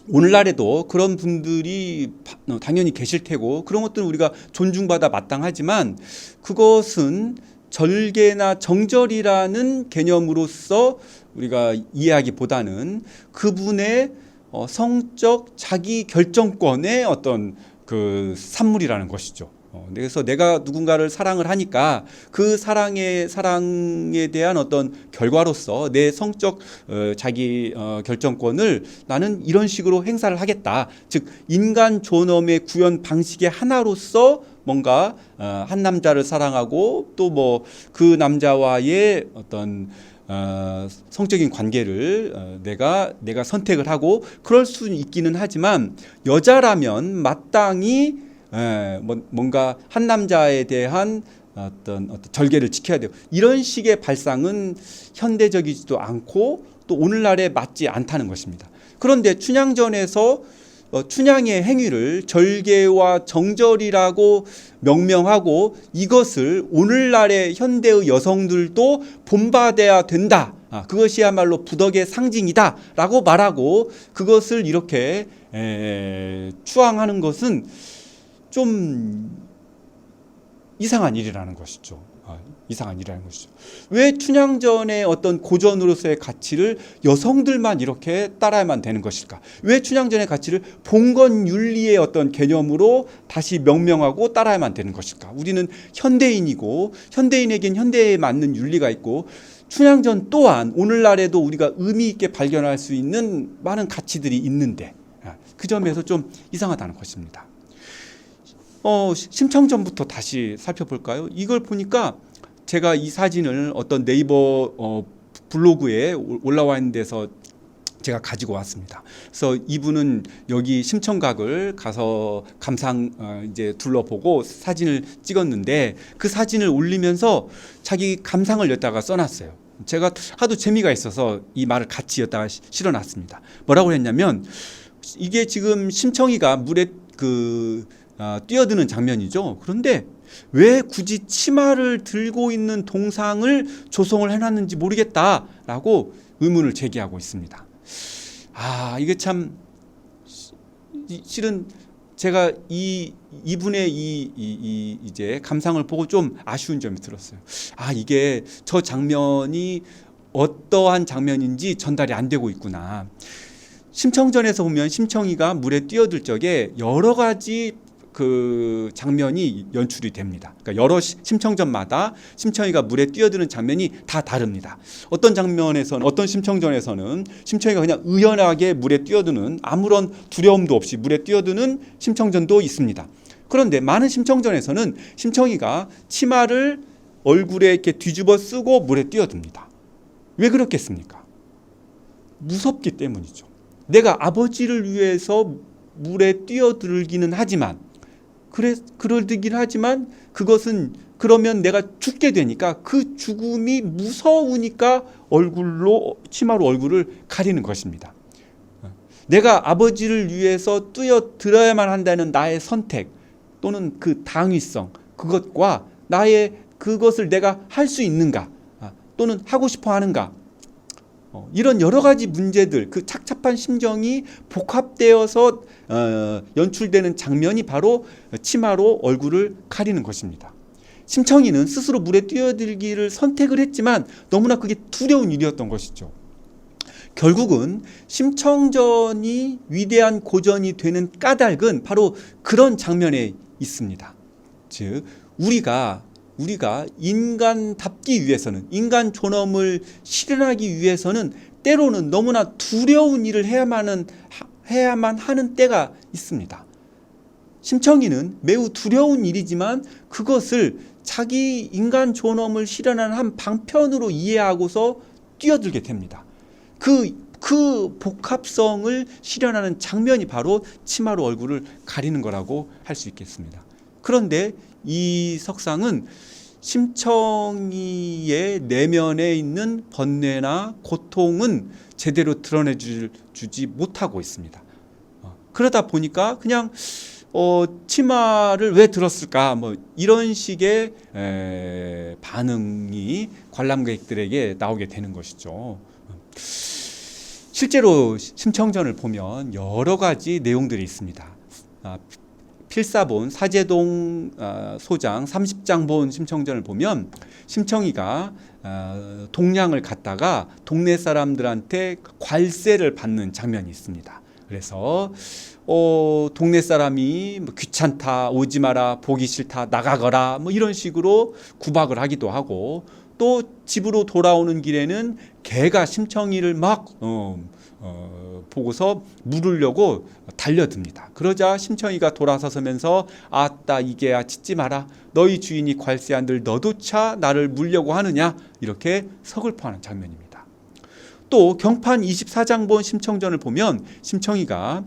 오늘날에도 그런 분들이 당연히 계실 테고 그런 것들은 우리가 존중받아 마땅하지만 그것은 절개나 정절이라는 개념으로서 우리가 이해하기보다는 그분의 성적 자기 결정권의 어떤 그 산물이라는 것이죠. 그래서 내가 누군가를 사랑을 하니까 그 사랑에 대한 어떤 결과로서 내 성적 자기 결정권을 나는 이런 식으로 행사를 하겠다. 즉 인간 존엄의 구현 방식의 하나로서 뭔가 한 남자를 사랑하고 또 뭐 그 남자와의 어떤 성적인 관계를 내가 선택을 하고 그럴 수 있기는 하지만 여자라면 마땅히 뭔가 한 남자에 대한 어떤 절개를 지켜야 돼요. 이런 식의 발상은 현대적이지도 않고 또 오늘날에 맞지 않다는 것입니다. 그런데 춘향전에서 춘향의 행위를 절개와 정절이라고 명명하고 이것을 오늘날의 현대의 여성들도 본받아야 된다. 그것이야말로 부덕의 상징이다 라고 말하고 그것을 이렇게 추앙하는 것은 좀 이상한 일이라는 것이죠. 이상한 일이라는 것이죠. 왜 춘향전의 어떤 고전으로서의 가치를 여성들만 이렇게 따라야만 되는 것일까? 왜 춘향전의 가치를 봉건윤리의 어떤 개념으로 다시 명명하고 따라야만 되는 것일까? 우리는 현대인이고 현대인에겐 현대에 맞는 윤리가 있고 춘향전 또한 오늘날에도 우리가 의미 있게 발견할 수 있는 많은 가치들이 있는데 그 점에서 좀 이상하다는 것입니다. 심청전부터 다시 살펴볼까요? 이걸 보니까 제가 이 사진을 어떤 네이버 블로그에 올라와 있는 데서 제가 가지고 왔습니다. 그래서 이분은 여기 심청각을 가서 이제 둘러보고 사진을 찍었는데 그 사진을 올리면서 자기 감상을 여기다가 써놨어요. 제가 하도 재미가 있어서 이 말을 같이 여기다가 실어놨습니다. 뭐라고 했냐면 이게 지금 심청이가 물에 뛰어드는 장면이죠. 그런데 왜 굳이 치마를 들고 있는 동상을 조성을 해놨는지 모르겠다라고 의문을 제기하고 있습니다. 이게 참 실은 제가 이분의 이제 감상을 보고 좀 아쉬운 점이 들었어요. 이게 저 장면이 어떠한 장면인지 전달이 안 되고 있구나. 심청전에서 보면 심청이가 물에 뛰어들 적에 여러 가지 그 장면이 연출이 됩니다. 그러니까 여러 심청전마다 심청이가 물에 뛰어드는 장면이 다 다릅니다. 어떤 장면에서는, 어떤 심청전에서는 심청이가 그냥 의연하게 물에 뛰어드는, 아무런 두려움도 없이 물에 뛰어드는 심청전도 있습니다. 그런데 많은 심청전에서는 심청이가 치마를 얼굴에 이렇게 뒤집어 쓰고 물에 뛰어듭니다. 왜 그렇겠습니까? 무섭기 때문이죠. 내가 아버지를 위해서 물에 뛰어들기는 하지만, 그러긴 하지만 그것은 그러면 내가 죽게 되니까 그 죽음이 무서우니까 치마로 얼굴을 가리는 것입니다. 내가 아버지를 위해서 뛰어들어야만 한다는 나의 선택 또는 그 당위성, 그것과 그것을 내가 할 수 있는가 또는 하고 싶어 하는가, 이런 여러 가지 문제들, 그 착잡한 심정이 복합되어서 연출되는 장면이 바로 치마로 얼굴을 가리는 것입니다. 심청이는 스스로 물에 뛰어들기를 선택을 했지만 너무나 그게 두려운 일이었던 것이죠. 결국은 심청전이 위대한 고전이 되는 까닭은 바로 그런 장면에 있습니다. 즉, 우리가 인간답기 위해서는, 인간 존엄을 실현하기 위해서는 때로는 너무나 두려운 일을 해야만 하는 때가 있습니다. 심청이는 매우 두려운 일이지만 그것을 자기 인간 존엄을 실현하는 한 방편으로 이해하고서 뛰어들게 됩니다. 그 복합성을 실현하는 장면이 바로 치마로 얼굴을 가리는 거라고 할 수 있겠습니다. 그런데 이 석상은 심청이의 내면에 있는 번뇌나 고통은 제대로 드러내주지 못하고 있습니다. 그러다 보니까 그냥 치마를 왜 들었을까, 이런 식의 반응이 관람객들에게 나오게 되는 것이죠. 실제로 심청전을 보면 여러 가지 내용들이 있습니다. 필사본 사제동 소장 30장 본 심청전을 보면 심청이가 동량을 갖다가 동네 사람들한테 괄세를 받는 장면이 있습니다. 그래서 동네 사람이 귀찮다, 오지 마라, 보기 싫다, 나가거라, 이런 식으로 구박을 하기도 하고, 또 집으로 돌아오는 길에는 개가 심청이를 막 보고서 물으려고 달려듭니다. 그러자 심청이가 돌아서면서 아따 이 개야 짖지 마라, 너희 주인이 괄세한들 너도차 나를 물려고 하느냐, 이렇게 서글퍼하는 장면입니다. 또 경판 24장 본 심청전을 보면 심청이가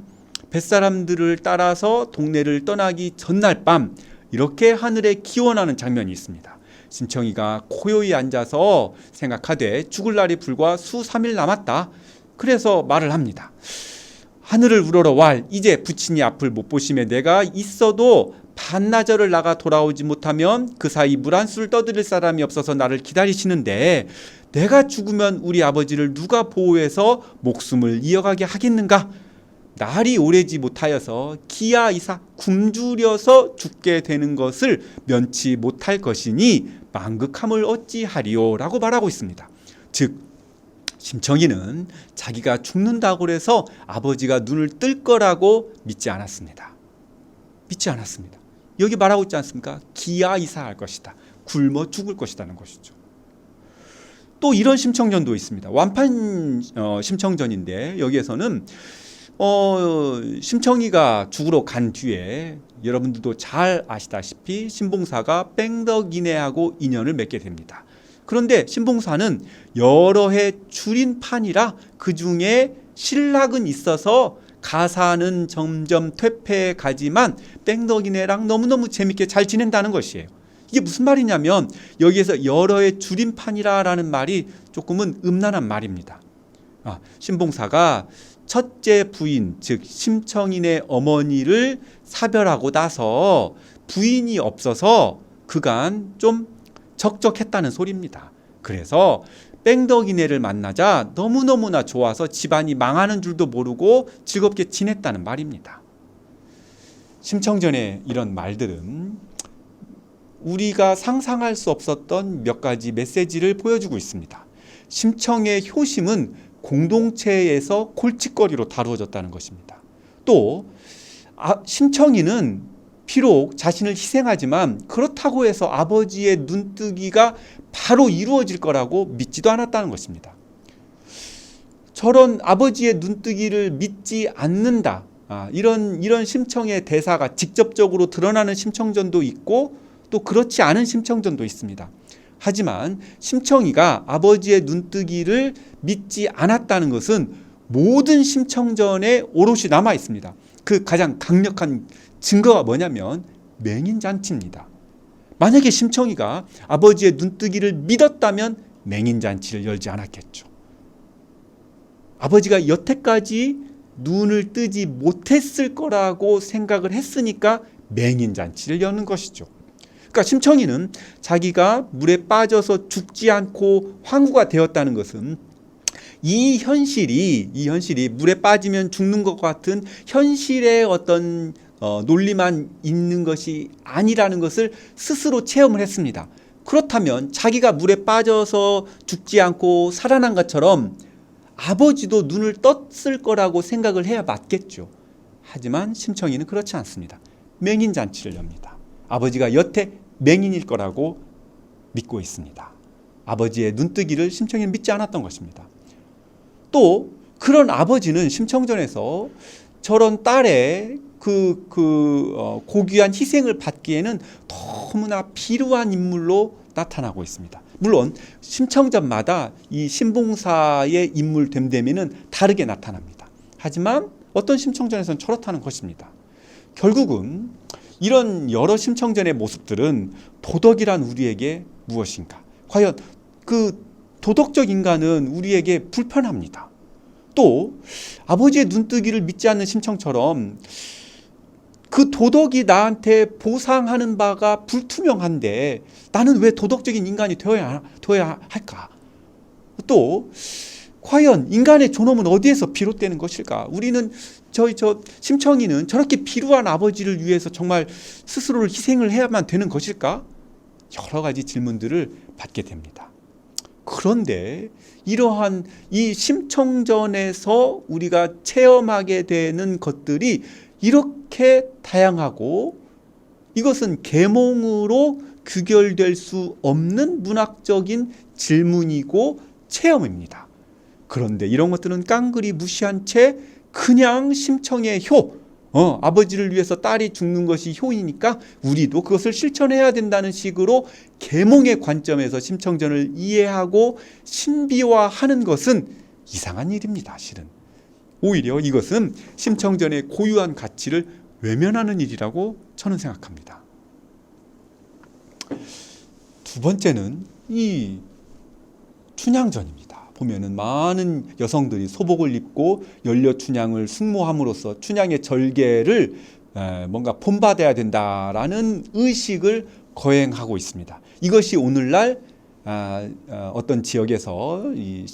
뱃사람들을 따라서 동네를 떠나기 전날 밤 이렇게 하늘에 기원하는 장면이 있습니다. 심청이가 고요히 앉아서 생각하되 죽을 날이 불과 수삼일 남았다. 그래서 말을 합니다. 하늘을 우러러 왈, 이제 부친이 앞을 못 보시매 내가 있어도 반나절을 나가 돌아오지 못하면 그 사이 물 한 술 떠드릴 사람이 없어서 나를 기다리시는데 내가 죽으면 우리 아버지를 누가 보호해서 목숨을 이어가게 하겠는가? 날이 오래지 못하여서 기야이사 굶주려서 죽게 되는 것을 면치 못할 것이니 망극함을 어찌하리요? 라고 말하고 있습니다. 즉, 심청이는 자기가 죽는다고 해서 아버지가 눈을 뜰 거라고 믿지 않았습니다. 여기 말하고 있지 않습니까? 기야이사할 것이다. 굶어 죽을 것이라는 것이죠. 또 이런 심청전도 있습니다. 완판 심청전인데 여기에서는 심청이가 죽으러 간 뒤에 여러분들도 잘 아시다시피 신봉사가 뺑덕이네하고 인연을 맺게 됩니다. 그런데 신봉사는 여러 해 줄인 판이라 그 중에 신락은 있어서 가사는 점점 퇴폐해 가지만 뺑덕이네랑 너무너무 재밌게 잘 지낸다는 것이에요. 이게 무슨 말이냐면 여기에서 여러 해 줄인 판이라라는 말이 조금은 음란한 말입니다. 신봉사가 첫째 부인, 즉 심청인의 어머니를 사별하고 나서 부인이 없어서 그간 좀 적적했다는 소리입니다. 그래서 뺑덕이네를 만나자 너무너무나 좋아서 집안이 망하는 줄도 모르고 즐겁게 지냈다는 말입니다. 심청전의 이런 말들은 우리가 상상할 수 없었던 몇 가지 메시지를 보여주고 있습니다. 심청의 효심은 공동체에서 골칫거리로 다루어졌다는 것입니다. 또 심청이는 비록 자신을 희생하지만 그렇다고 해서 아버지의 눈뜨기가 바로 이루어질 거라고 믿지도 않았다는 것입니다. 저런 아버지의 눈뜨기를 믿지 않는다. 이런 심청의 대사가 직접적으로 드러나는 심청전도 있고 또 그렇지 않은 심청전도 있습니다. 하지만 심청이가 아버지의 눈뜨기를 믿지 않았다는 것은 모든 심청전에 오롯이 남아 있습니다. 그 가장 강력한 증거가 뭐냐면 맹인잔치입니다. 만약에 심청이가 아버지의 눈뜨기를 믿었다면 맹인잔치를 열지 않았겠죠. 아버지가 여태까지 눈을 뜨지 못했을 거라고 생각을 했으니까 맹인잔치를 여는 것이죠. 그러니까 심청이는 자기가 물에 빠져서 죽지 않고 황후가 되었다는 것은 이 현실이 물에 빠지면 죽는 것 같은 현실의 어떤 논리만 있는 것이 아니라는 것을 스스로 체험을 했습니다. 그렇다면 자기가 물에 빠져서 죽지 않고 살아난 것처럼 아버지도 눈을 떴을 거라고 생각을 해야 맞겠죠. 하지만 심청이는 그렇지 않습니다. 맹인잔치를 엽니다. 아버지가 여태 맹인일 거라고 믿고 있습니다. 아버지의 눈뜨기를 심청이는 믿지 않았던 것입니다. 또 그런 아버지는 심청전에서 저런 딸의 고귀한 희생을 받기에는 너무나 비루한 인물로 나타나고 있습니다. 물론 심청전마다 이 신봉사의 인물 됨됨이는 다르게 나타납니다. 하지만 어떤 심청전에서는 저렇다는 것입니다. 결국은 이런 여러 심청전의 모습들은 도덕이란 우리에게 무엇인가? 과연 그 도덕적 인간은 우리에게 불편합니다. 또 아버지의 눈뜨기를 믿지 않는 심청처럼 그 도덕이 나한테 보상하는 바가 불투명한데 나는 왜 도덕적인 인간이 되어야 할까? 또 과연 인간의 존엄은 어디에서 비롯되는 것일까? 우리는 심청이는 저렇게 비루한 아버지를 위해서 정말 스스로를 희생을 해야만 되는 것일까? 여러 가지 질문들을 받게 됩니다. 그런데 이러한 이 심청전에서 우리가 체험하게 되는 것들이 이렇게 다양하고 이것은 계몽으로 규결될 수 없는 문학적인 질문이고 체험입니다. 그런데 이런 것들은 깡그리 무시한 채 그냥 심청의 아버지를 위해서 딸이 죽는 것이 효이니까 우리도 그것을 실천해야 된다는 식으로 계몽의 관점에서 심청전을 이해하고 신비화하는 것은 이상한 일입니다. 실은 오히려 이것은 심청전의 고유한 가치를 외면하는 일이라고 저는 생각합니다. 두 번째는 이 춘향전입니다. 보면은 많은 여성들이 소복을 입고 연려 춘향을 숙모함으로써 춘향의 절개를 뭔가 본받아야 된다라는 의식을 거행하고 있습니다. 이것이 오늘날 어떤 지역에서 이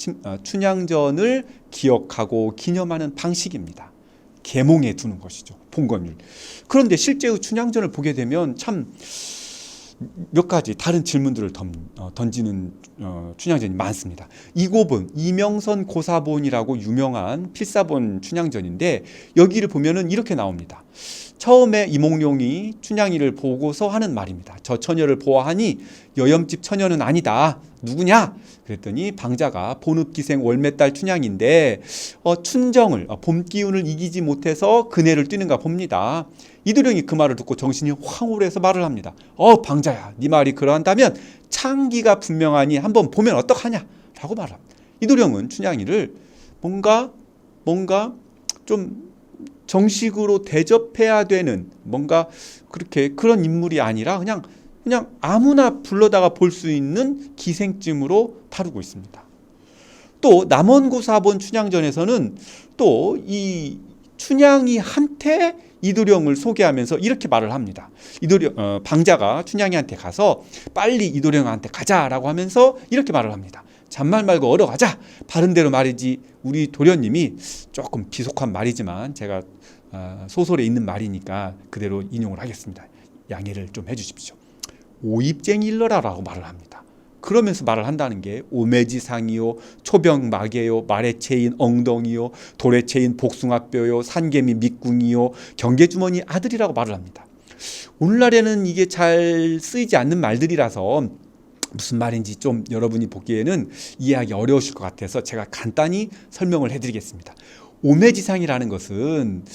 춘향전을 기억하고 기념하는 방식입니다. 계몽에 두는 것이죠. 봉건율. 그런데 실제의 춘향전을 보게 되면 참 몇 가지 다른 질문들을 던지는 춘향전이 많습니다. 이곡은 이명선 고사본이라고 유명한 필사본 춘향전인데 여기를 보면은 이렇게 나옵니다. 처음에 이몽룡이 춘향이를 보고서 하는 말입니다. 저 처녀를 보아하니 여염집 처녀는 아니다. 누구냐? 그랬더니 방자가 본읍기생 월매딸 춘향인데 춘정을 봄 기운을 이기지 못해서 그네를 뛰는가 봅니다. 이도령이 그 말을 듣고 정신이 황홀해서 말을 합니다. 방자야, 네 말이 그러한다면 창기가 분명하니 한번 보면 어떡하냐? 라고 말합니다. 이도령은 춘향이를 뭔가 좀 정식으로 대접해야 되는 뭔가 그런 인물이 아니라 그냥 아무나 불러다가 볼 수 있는 기생쯤으로 다루고 있습니다. 또 남원고사본 춘향전에서는 또 이 춘향이한테 이도령을 소개하면서 이렇게 말을 합니다. 방자가 춘향이한테 가서 빨리 이도령한테 가자라고 하면서 이렇게 말을 합니다. 잔말 말고 얼어가자. 바른 대로 말이지. 우리 도련님이 조금 비속한 말이지만 제가 소설에 있는 말이니까 그대로 인용을 하겠습니다. 양해를 좀 해주십시오. 오입쟁이 일러라라고 말을 합니다. 그러면서 말을 한다는 게 오매지상이요, 초병마개요, 말에 채인 엉덩이요, 돌에 채인 복숭아뼈요, 산개미 밑궁이요, 경계주머니 아들이라고 말을 합니다. 오늘날에는 이게 잘 쓰이지 않는 말들이라서 무슨 말인지 좀 여러분이 보기에는 이해하기 어려우실 것 같아서 제가 간단히 설명을 해드리겠습니다. 오매지상이라는 것은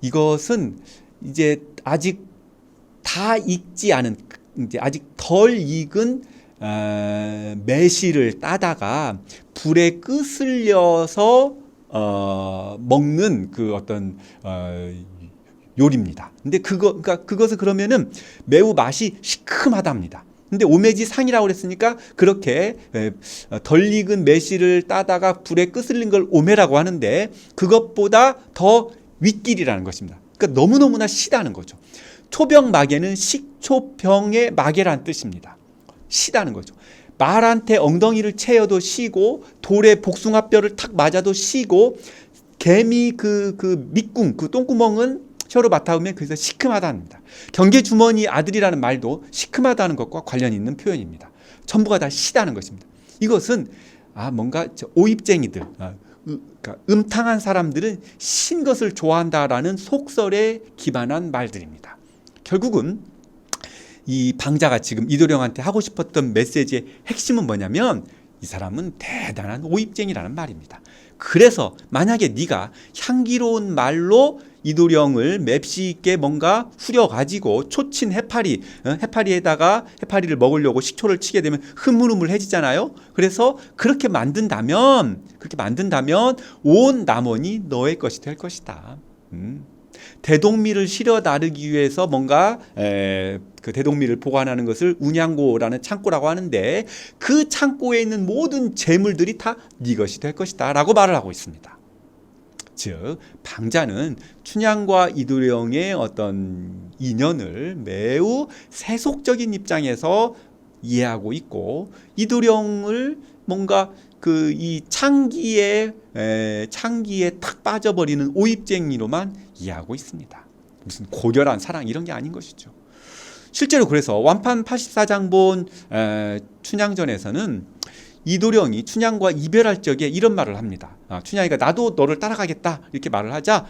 이것은 이제 아직 다 익지 않은, 이제 아직 덜 익은 매실을 따다가 불에 끄슬려서 먹는 그 어떤 요리입니다. 근데 그러니까 그것을 그러면은 매우 맛이 시큼하답니다. 근데 오매지상이라고 그랬으니까 그렇게 덜 익은 매실을 따다가 불에 끄슬린 걸 오매라고 하는데 그것보다 더 윗길이라는 것입니다. 그러니까 너무너무나 시다는 거죠. 초병마개는 식초병의 마개란 뜻입니다. 시다는 거죠. 말한테 엉덩이를 채여도 시고 돌에 복숭아뼈를 탁 맞아도 시고 개미 그 밑궁 그 똥구멍은 혀로 맡아보면 그래서 시큼하다입니다. 경계주머니 아들이라는 말도 시큼하다는 것과 관련 있는 표현입니다. 전부가 다 시다는 것입니다. 이것은 뭔가 오입쟁이들, 그러니까 음탕한 사람들은 신 것을 좋아한다라는 속설에 기반한 말들입니다. 결국은 이 방자가 지금 이도령한테 하고 싶었던 메시지의 핵심은 뭐냐면 이 사람은 대단한 오입쟁이라는 말입니다. 그래서 만약에 네가 향기로운 말로 이도령을 맵시 있게 뭔가 후려가지고 초친 해파리에다가 해파리를 먹으려고 식초를 치게 되면 흐물흐물해지잖아요. 그래서 그렇게 만든다면 온 남원이 너의 것이 될 것이다. 대동미를 실어 나르기 위해서 뭔가 그 대동미를 보관하는 것을 운양고라는 창고라고 하는데 그 창고에 있는 모든 재물들이 다 네 것이 될 것이다 라고 말을 하고 있습니다. 즉 방자는 춘향과 이도령의 어떤 인연을 매우 세속적인 입장에서 이해하고 있고 이도령을 뭔가 그 이 창기에 탁 빠져버리는 오입쟁이로만 이해하고 있습니다. 무슨 고결한 사랑 이런 게 아닌 것이죠. 실제로 그래서 완판 84장본 춘향전에서는 이도령이 춘향과 이별할 적에 이런 말을 합니다. 춘향이가 나도 너를 따라가겠다 이렇게 말을 하자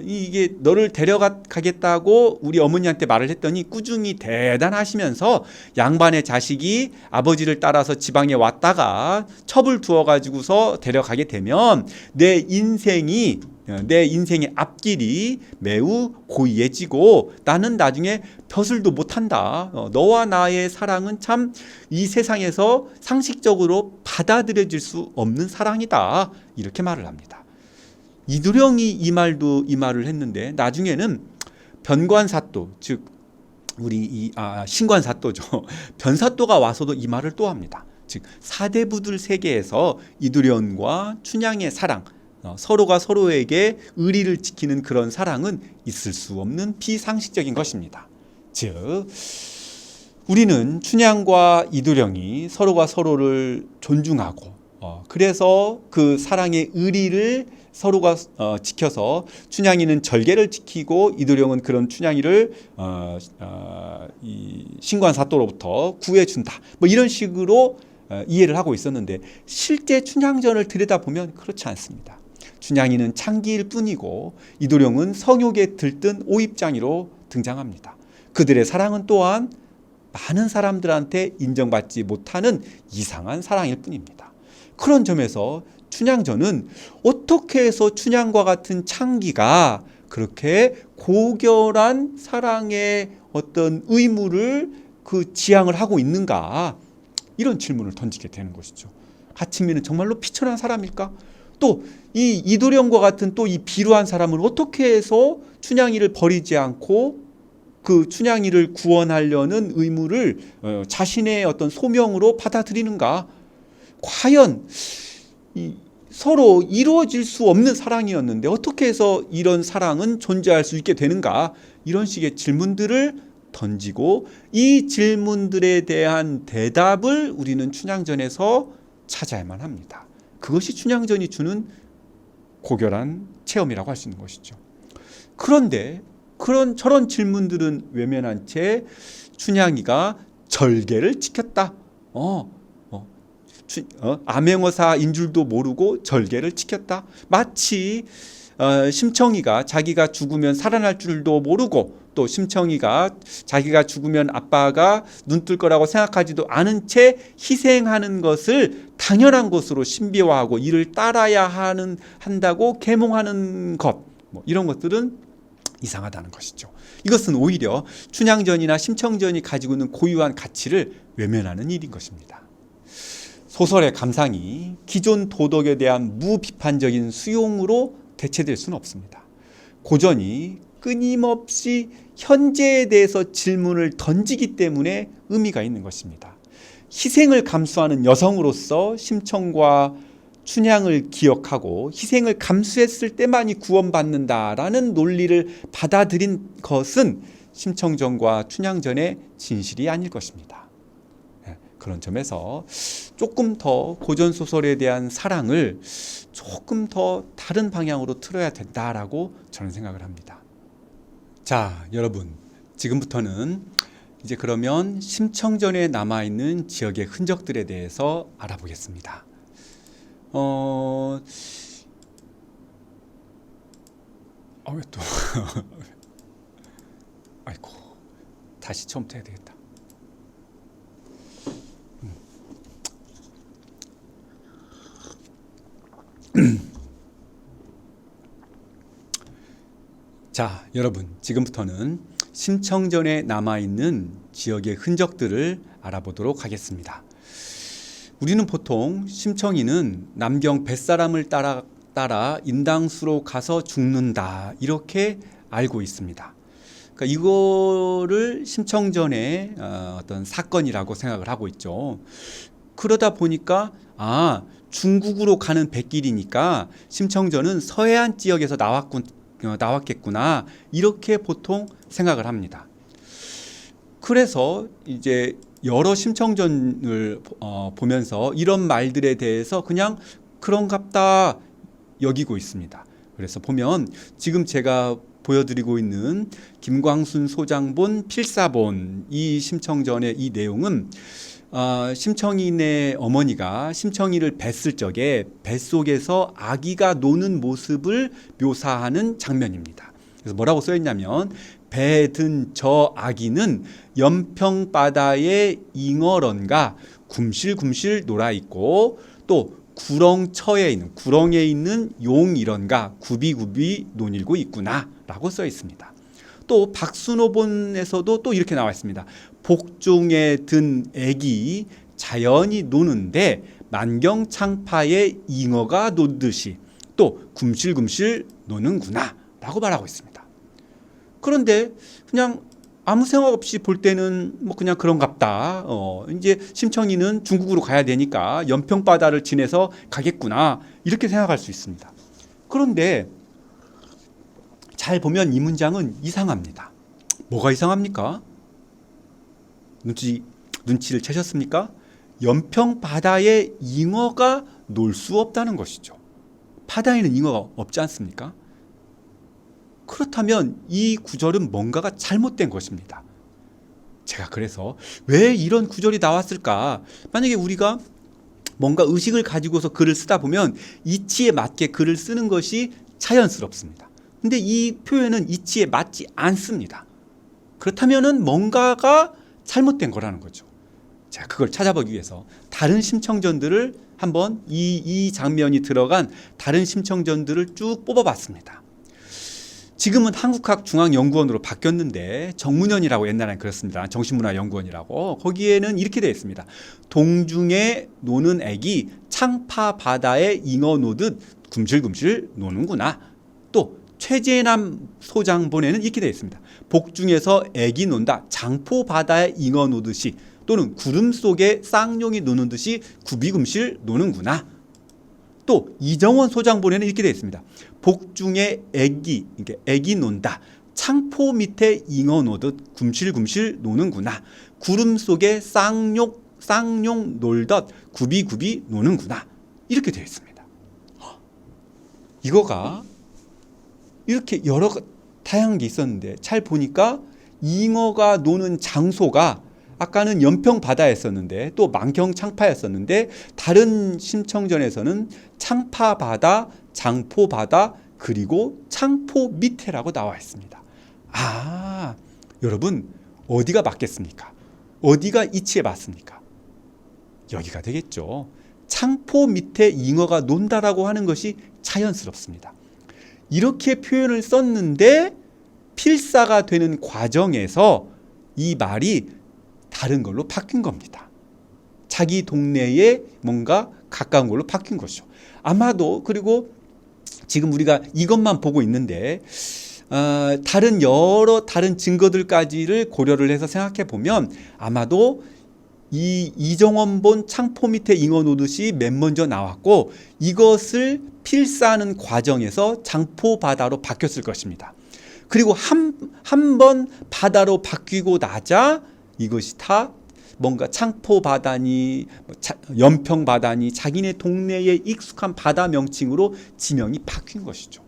이게 너를 데려가겠다고 우리 어머니한테 말을 했더니 꾸중이 대단하시면서 양반의 자식이 아버지를 따라서 지방에 왔다가 첩을 두어가지고서 데려가게 되면 내 인생의 앞길이 매우 고이해지고 나는 나중에 벼슬도 못한다. 너와 나의 사랑은 참 이 세상에서 상식적으로 받아들여질 수 없는 사랑이다. 이렇게 말을 합니다. 이도령이 이 말을 했는데 나중에는 변관사또 즉 우리 신관사또죠. 변사또가 와서도 이 말을 또 합니다. 즉 사대부들 세계에서 이도령과 춘향의 사랑 서로가 서로에게 의리를 지키는 그런 사랑은 있을 수 없는 비상식적인 것입니다. 즉 우리는 춘향과 이도령이 서로가 서로를 존중하고 그래서 그 사랑의 의리를 서로가 지켜서 춘향이는 절개를 지키고 이도령은 그런 춘향이를 이 신관사또로부터 구해준다. 뭐 이런 식으로 이해를 하고 있었는데 실제 춘향전을 들여다보면 그렇지 않습니다. 춘향이는 창기일 뿐이고 이도령은 성욕에 들뜬 오입장이로 등장합니다. 그들의 사랑은 또한 많은 사람들한테 인정받지 못하는 이상한 사랑일 뿐입니다. 그런 점에서 춘향전은 어떻게 해서 춘향과 같은 창기가 그렇게 고결한 사랑의 어떤 의무를 지향을 하고 있는가 이런 질문을 던지게 되는 것이죠. 하층민은 정말로 피천한 사람일까? 또 이 이도령과 같은 또 이 비루한 사람을 어떻게 해서 춘향이를 버리지 않고 그 춘향이를 구원하려는 의무를 자신의 어떤 소명으로 받아들이는가? 과연 서로 이루어질 수 없는 사랑이었는데 어떻게 해서 이런 사랑은 존재할 수 있게 되는가? 이런 식의 질문들을 던지고 이 질문들에 대한 대답을 우리는 춘향전에서 찾아야만 합니다. 그것이 춘향전이 주는 고결한 체험이라고 할 수 있는 것이죠. 그런데 저런 질문들은 외면한 채 춘향이가 절개를 지켰다. 암행어사인 줄도 모르고 절개를 지켰다. 마치 심청이가 자기가 죽으면 살아날 줄도 모르고, 또 심청이가 자기가 죽으면 아빠가 눈 뜰 거라고 생각하지도 않은 채 희생하는 것을 당연한 것으로 신비화하고 이를 따라야 한다고 계몽하는 것, 이런 것들은 이상하다는 것이죠. 이것은 오히려 춘향전이나 심청전이 가지고 있는 고유한 가치를 외면하는 일인 것입니다. 소설의 감상이 기존 도덕에 대한 무비판적인 수용으로 대체될 수는 없습니다. 고전이 끊임없이 현재에 대해서 질문을 던지기 때문에 의미가 있는 것입니다. 희생을 감수하는 여성으로서 심청과 춘향을 기억하고 희생을 감수했을 때만이 구원받는다라는 논리를 받아들인 것은 심청전과 춘향전의 진실이 아닐 것입니다. 그런 점에서 조금 더 고전 소설에 대한 사랑을 조금 더 다른 방향으로 틀어야 된다라고 저는 생각을 합니다. 자, 여러분, 지금부터는 이제 그러면 심청전에 남아있는 지역의 흔적들에 대해서 알아보겠습니다. 왜 또 아이고, 다시 처음부터 해야 되겠다. 자, 여러분, 지금부터는 심청전에 남아있는 지역의 흔적들을 알아보도록 하겠습니다. 우리는 보통 심청이는 남경 뱃사람을 따라 인당수로 가서 죽는다, 이렇게 알고 있습니다. 그러니까 이거를 심청전의 어떤 사건이라고 생각을 하고 있죠. 그러다 보니까 중국으로 가는 백길이니까 심청전은 서해안 지역에서 나왔겠구나, 이렇게 보통 생각을 합니다. 그래서 이제 여러 심청전을 보면서 이런 말들에 대해서 그냥 그런갑다 여기고 있습니다. 그래서 보면 지금 제가 보여드리고 있는 김광순 소장본 필사본, 이 심청전의 이 내용은 심청이네 어머니가 심청이를 뵀을 적에 뱃속에서 아기가 노는 모습을 묘사하는 장면입니다. 그래서 뭐라고 써있냐면, 배에 든 저 아기는 연평바다의 잉어런가 굼실굼실 놀아있고, 또 구렁에 있는 용이런가 구비구비 논일고 있구나 라고 써있습니다. 또 박순호본에서도 또 이렇게 나와 있습니다. 복중에 든 애기 자연히 노는데 만경창파의 잉어가 노듯이 또 굼실굼실 노는구나 라고 말하고 있습니다. 그런데 그냥 아무 생각 없이 볼 때는 그냥 그런갑다. 이제 심청이는 중국으로 가야 되니까 연평바다를 지나서 가겠구나, 이렇게 생각할 수 있습니다. 그런데 잘 보면 이 문장은 이상합니다. 뭐가 이상합니까? 눈치를 채셨습니까? 연평바다에 잉어가 놀 수 없다는 것이죠. 바다에는 잉어가 없지 않습니까? 그렇다면 이 구절은 뭔가가 잘못된 것입니다. 제가 그래서 왜 이런 구절이 나왔을까? 만약에 우리가 뭔가 의식을 가지고서 글을 쓰다 보면 이치에 맞게 글을 쓰는 것이 자연스럽습니다. 근데 이 표현은 이치에 맞지 않습니다. 그렇다면은 뭔가가 잘못된 거라는 거죠. 제가 그걸 찾아보기 위해서 다른 심청전들을 한번 이 장면이 들어간 다른 심청전들을 쭉 뽑아봤습니다. 지금은 한국학중앙연구원으로 바뀌었는데 정문현이라고 옛날에는 그랬습니다. 정신문화연구원이라고. 거기에는 이렇게 되어 있습니다. 동중에 노는 애기 창파 바다에 잉어 노듯 굼실굼실 노는구나. 또 최재남 소장본에는 이렇게 되어 있습니다. 복중에서 애기 논다 장포 바다에 잉어 노듯이, 또는 구름 속에 쌍용이 노는 듯이 구비굼실 노는구나. 또 이정원 소장본에는 이렇게 되어 있습니다. 복중에 애기 논다 창포 밑에 잉어 노듯 굼실굼실 노는구나. 구름 속에 쌍용 놀듯 구비구비 노는구나. 이렇게 되어 있습니다. 이거가 이렇게 여러 다양한 게 있었는데 잘 보니까 잉어가 노는 장소가 아까는 연평 바다였었는데 또 만경 창파였었는데 다른 심청전에서는 창파 바다, 장포 바다 그리고 창포 밑에라고 나와 있습니다. 아, 여러분 어디가 맞겠습니까? 어디가 이치에 맞습니까? 여기가 되겠죠. 창포 밑에 잉어가 논다라고 하는 것이 자연스럽습니다. 이렇게 표현을 썼는데 필사가 되는 과정에서 이 말이 다른 걸로 바뀐 겁니다. 자기 동네에 뭔가 가까운 걸로 바뀐 것이죠. 아마도 그리고 지금 우리가 이것만 보고 있는데 다른 증거들까지를 고려를 해서 생각해 보면 아마도 이 이정원 본 창포 밑에 잉어 노듯이 맨 먼저 나왔고 이것을 필사하는 과정에서 장포 바다로 바뀌었을 것입니다. 그리고 한 번 바다로 바뀌고 나자 이것이 다 뭔가 창포 바다니 연평 바다니 자기네 동네에 익숙한 바다 명칭으로 지명이 바뀐 것이죠.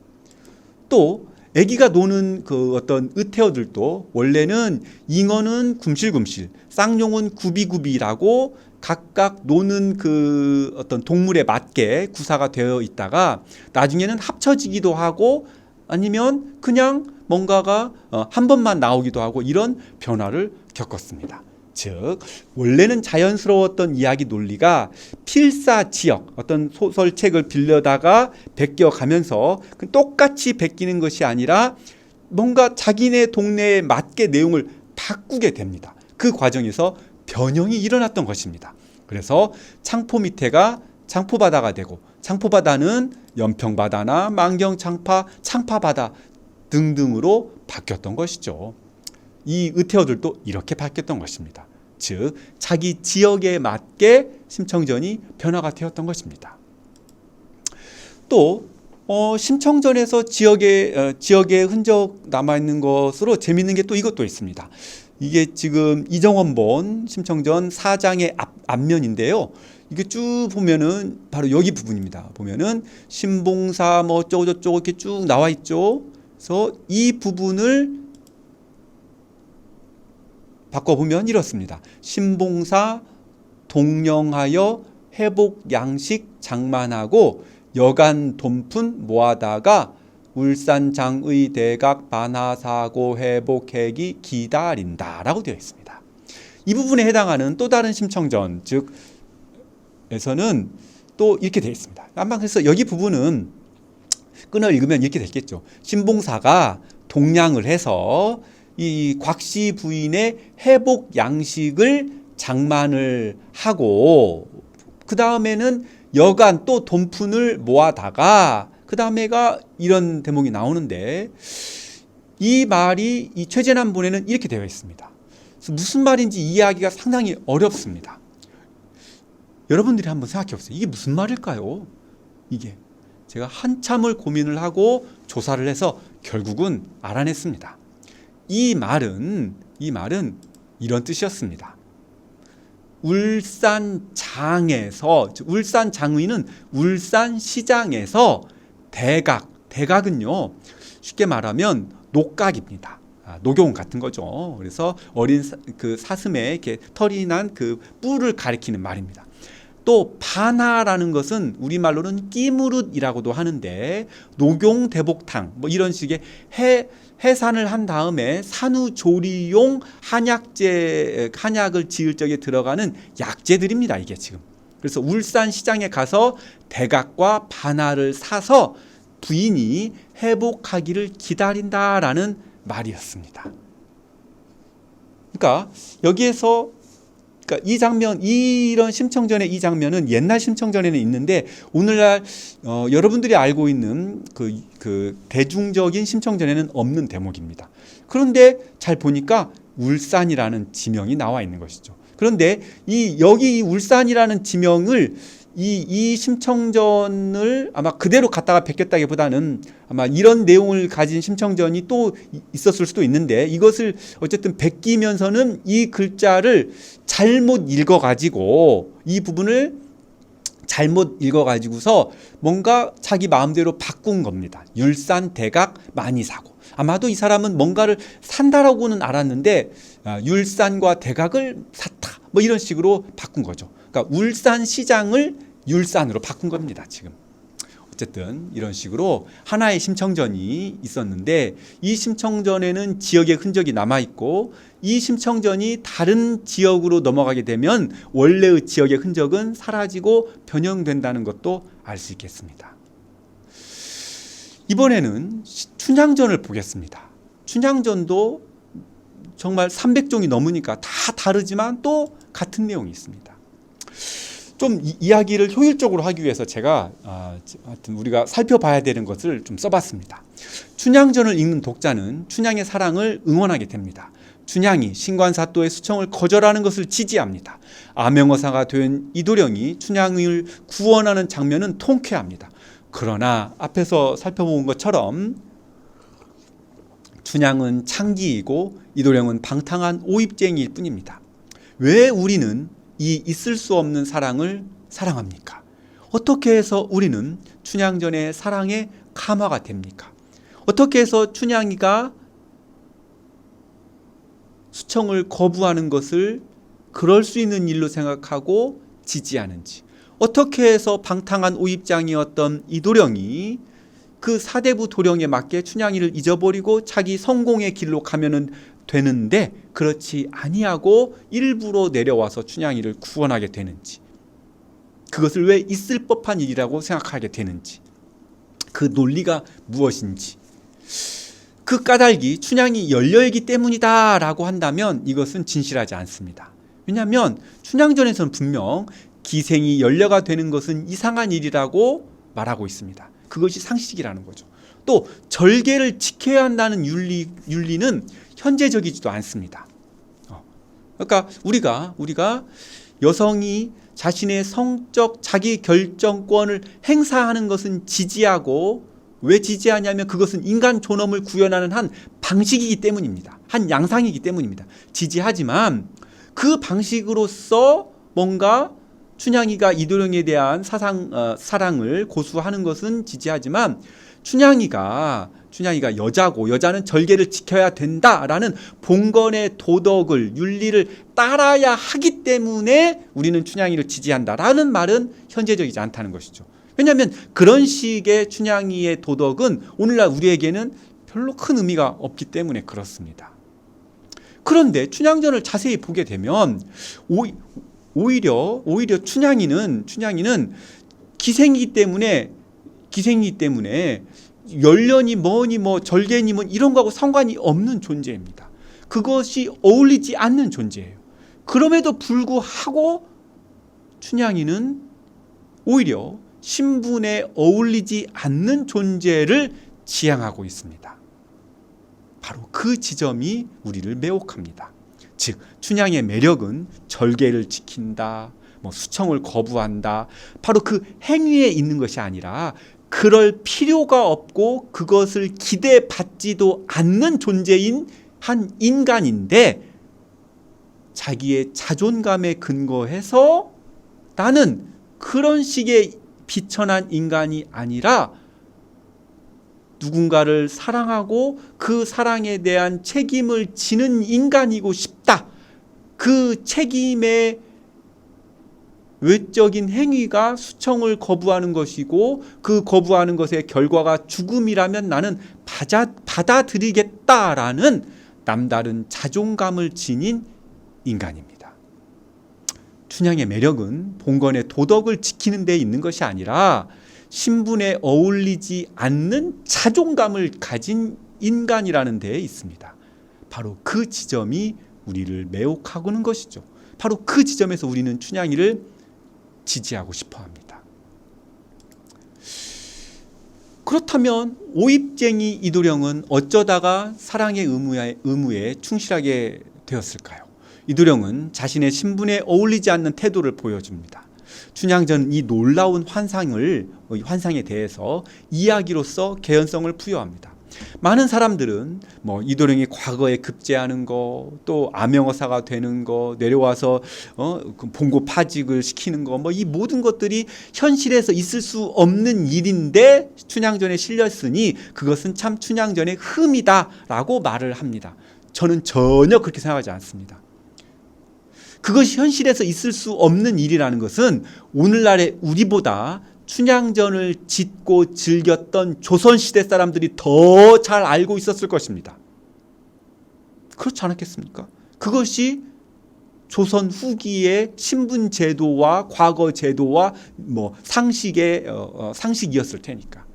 또 애기가 노는 그 어떤 의태어들도 원래는 잉어는 굼실굼실, 쌍용은 구비구비라고 각각 노는 그 어떤 동물에 맞게 구사가 되어 있다가 나중에는 합쳐지기도 하고 아니면 그냥 뭔가가 한 번만 나오기도 하고 이런 변화를 겪었습니다. 즉 원래는 자연스러웠던 이야기 논리가 필사 지역 어떤 소설책을 빌려다가 베껴가면서 똑같이 베끼는 것이 아니라 뭔가 자기네 동네에 맞게 내용을 바꾸게 됩니다. 그 과정에서 변형이 일어났던 것입니다. 그래서 창포 밑에가 창포바다가 되고 창포바다는 연평바다나 만경창파, 창파바다 등등으로 바뀌었던 것이죠. 이 의태어들도 이렇게 바뀌었던 것입니다. 즉 자기 지역에 맞게 심청전이 변화가 되었던 것입니다. 또 심청전에서 지역의 흔적 남아있는 것으로 재미있는 게 또 이것도 있습니다. 이게 지금 이정원 본 심청전 4장의 앞면인데요. 이게 쭉 보면은 바로 여기 부분입니다. 보면은 신봉사 뭐 어쩌고저쩌고 이렇게 쭉 나와 있죠. 그래서 이 부분을 바꿔보면 이렇습니다. 신봉사 동령하여 회복 양식 장만하고 여간 돈푼 모아다가 울산장의 대각 반하사고 회복회기 기다린다라고 되어 있습니다. 이 부분에 해당하는 또 다른 심청전 즉에서는 또 이렇게 되어 있습니다. 아마 그래서 여기 부분은 끊어 읽으면 이렇게 되겠죠. 신봉사가 동량을 해서 이 곽씨 부인의 회복 양식을 장만을 하고 그 다음에는 여간 또 돈푼을 모아다가 그 다음에가 이런 대목이 나오는데 이 말이 이 최재난본에는 이렇게 되어 있습니다. 그래서 무슨 말인지 이해하기가 상당히 어렵습니다. 여러분들이 한번 생각해 보세요. 이게 무슨 말일까요? 이게 제가 한참을 고민을 하고 조사를 해서 결국은 알아냈습니다. 이 말은 이런 뜻이었습니다. 울산장에서 울산장의는 울산시장에서 대각은요 쉽게 말하면 녹각입니다. 녹용 같은 거죠. 그래서 어린 그 사슴에 이렇게 털이 난 그 뿔을 가리키는 말입니다. 또 파나라는 것은 우리말로는 끼무릇이라고도 하는데 녹용 대복탕 뭐 이런 식의 해산을 한 다음에 산후조리용 한약을 지을 적에 들어가는 약재들입니다. 이게 지금. 그래서 울산시장에 가서 대각과 파나를 사서 부인이 회복하기를 기다린다라는 말이었습니다. 그러니까 여기에서 이 장면, 이런 심청전의 이 장면은 옛날 심청전에는 있는데 오늘날 여러분들이 알고 있는 그 대중적인 심청전에는 없는 대목입니다. 그런데 잘 보니까 울산이라는 지명이 나와 있는 것이죠. 그런데 여기 이 울산이라는 지명을 이 심청전을 아마 그대로 갖다가 베꼈다기보다는 아마 이런 내용을 가진 심청전이 또 있었을 수도 있는데 이것을 어쨌든 베끼면서는 이 글자를 잘못 읽어가지고 이 부분을 잘못 읽어가지고서 뭔가 자기 마음대로 바꾼 겁니다. 율산, 대각, 많이 사고. 아마도 이 사람은 뭔가를 산다라고는 알았는데 율산과 대각을 샀다. 뭐 이런 식으로 바꾼 거죠. 그러니까 울산 시장을 율산으로 바꾼 겁니다. 지금. 어쨌든 이런 식으로 하나의 심청전이 있었는데 이 심청전에는 지역의 흔적이 남아있고 이 심청전이 다른 지역으로 넘어가게 되면 원래의 지역의 흔적은 사라지고 변형된다는 것도 알 수 있겠습니다. 이번에는 춘향전을 보겠습니다. 춘향전도 정말 300종이 넘으니까 다 다르지만 또 같은 내용이 있습니다. 좀 이야기를 효율적으로 하기 위해서 제가 하여튼 우리가 살펴봐야 되는 것을 좀 써봤습니다. 춘향전을 읽는 독자는 춘향의 사랑을 응원하게 됩니다. 춘향이 신관사또의 수청을 거절하는 것을 지지합니다. 암행어사가 된 이도령이 춘향을 구원하는 장면은 통쾌합니다. 그러나 앞에서 살펴본 것처럼 춘향은 창기이고 이도령은 방탕한 오입쟁이일 뿐입니다. 왜 우리는 이 있을 수 없는 사랑을 사랑합니까? 어떻게 해서 우리는 춘향전의 사랑에 감화가 됩니까? 어떻게 해서 춘향이가 수청을 거부하는 것을 그럴 수 있는 일로 생각하고 지지하는지, 어떻게 해서 방탕한 오입장이었던 이도령이 그 사대부 도령에 맞게 춘향이를 잊어버리고 자기 성공의 길로 가면은 되는데 그렇지 아니하고 일부러 내려와서 춘향이를 구원하게 되는지, 그것을 왜 있을 법한 일이라고 생각하게 되는지, 그 논리가 무엇인지, 그 까닭이 춘향이 열녀이기 때문이다 라고 한다면 이것은 진실하지 않습니다. 왜냐하면 춘향전에서는 분명 기생이 열녀가 되는 것은 이상한 일이라고 말하고 있습니다. 그것이 상식이라는 거죠. 또 절개를 지켜야 한다는 윤리는 현재적이지도 않습니다. 그러니까 우리가 여성이 자신의 성적 자기 결정권을 행사하는 것은 지지하고, 왜 지지하냐면 그것은 인간 존엄을 구현하는 한 방식이기 때문입니다. 한 양상이기 때문입니다. 지지하지만 그 방식으로서 뭔가 춘향이가 이도령에 대한 사랑을 고수하는 것은 지지하지만 춘향이가 여자고 여자는 절개를 지켜야 된다라는 봉건의 도덕을, 윤리를 따라야 하기 때문에 우리는 춘향이를 지지한다라는 말은 현재적이지 않다는 것이죠. 왜냐하면 그런 식의 춘향이의 도덕은 오늘날 우리에게는 별로 큰 의미가 없기 때문에 그렇습니다. 그런데 춘향전을 자세히 보게 되면 오히려 춘향이는 기생이기 때문에 열련이 뭐니 뭐 절개니 뭐 이런 거하고 상관이 없는 존재입니다. 그것이 어울리지 않는 존재예요. 그럼에도 불구하고 춘향이는 오히려 신분에 어울리지 않는 존재를 지향하고 있습니다. 바로 그 지점이 우리를 매혹합니다. 즉 춘향의 매력은 절개를 지킨다, 뭐 수청을 거부한다, 바로 그 행위에 있는 것이 아니라 그럴 필요가 없고 그것을 기대받지도 않는 존재인 한 인간인데, 자기의 자존감에 근거해서 나는 그런 식의 비천한 인간이 아니라 누군가를 사랑하고 그 사랑에 대한 책임을 지는 인간이고 싶다. 그 책임의 외적인 행위가 수청을 거부하는 것이고 그 거부하는 것의 결과가 죽음이라면 나는 받아들이겠다라는 남다른 자존감을 지닌 인간입니다. 춘향의 매력은 봉건의 도덕을 지키는 데 있는 것이 아니라 신분에 어울리지 않는 자존감을 가진 인간이라는 데에 있습니다. 바로 그 지점이 우리를 매혹하고는 것이죠. 바로 그 지점에서 우리는 춘향이를 지지하고 싶어 합니다. 그렇다면 오입쟁이 이도령은 어쩌다가 사랑의 의무에 충실하게 되었을까요? 이도령은 자신의 신분에 어울리지 않는 태도를 보여줍니다. 춘향전은 이 놀라운 환상에 대해서 이야기로서 개연성을 부여합니다. 많은 사람들은 뭐 이도령이 과거에 급제하는 거, 또 암영어사가 되는 거, 내려와서 그 봉고 파직을 시키는 거, 뭐 이 모든 것들이 현실에서 있을 수 없는 일인데 춘향전에 실렸으니 그것은 참 춘향전의 흠이다라고 말을 합니다. 저는 전혀 그렇게 생각하지 않습니다. 그것이 현실에서 있을 수 없는 일이라는 것은 오늘날의 우리보다 춘향전을 짓고 즐겼던 조선시대 사람들이 더 잘 알고 있었을 것입니다. 그렇지 않았겠습니까? 그것이 조선 후기의 신분 제도와 과거 제도와 뭐 상식이었을 테니까.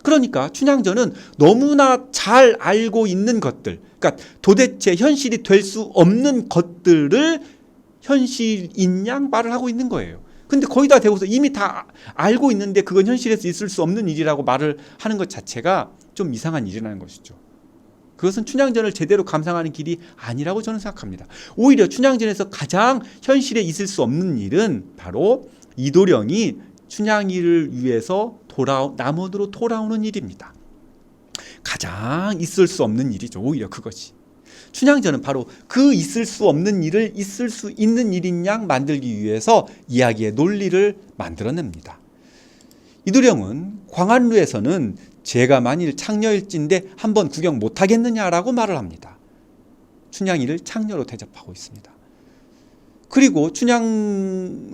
그러니까 춘향전은 너무나 잘 알고 있는 것들, 그러니까 도대체 현실이 될 수 없는 것들을 현실인 양 말을 하고 있는 거예요. 근데 거의 다 되고서 이미 다 알고 있는데 그건 현실에서 있을 수 없는 일이라고 말을 하는 것 자체가 좀 이상한 일이라는 것이죠. 그것은 춘향전을 제대로 감상하는 길이 아니라고 저는 생각합니다. 오히려 춘향전에서 가장 현실에 있을 수 없는 일은 바로 이도령이 춘향이를 위해서 남원으로 돌아오는 일입니다. 가장 있을 수 없는 일이죠. 오히려 그것이. 춘향전은 바로 그 있을 수 없는 일을 있을 수 있는 일인 양 만들기 위해서 이야기의 논리를 만들어냅니다. 이도령은 광안루에서는 제가 만일 창녀일진데 한번 구경 못하겠느냐라고 말을 합니다. 춘향이를 창녀로 대접하고 있습니다. 그리고 춘향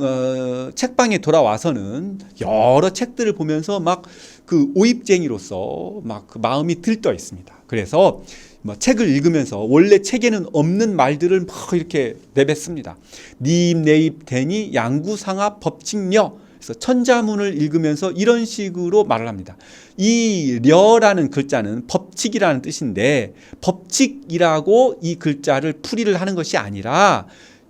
책방에 돌아와서는 여러 책들을 보면서 막 그 오입쟁이로서 막 그 마음이 들떠 있습니다. 그래서 뭐 책을 읽으면서 원래 책에는 없는 말들을 막 이렇게 내뱉습니다. 니입 내입 대니 양구상합 법칙녀. 그래서 천자문을 읽으면서 이런 식으로 말을 합니다. 이 려라는 글자는 법칙이라는 뜻인데 법칙이라고 이 글자를 풀이를 하는 것이 아니라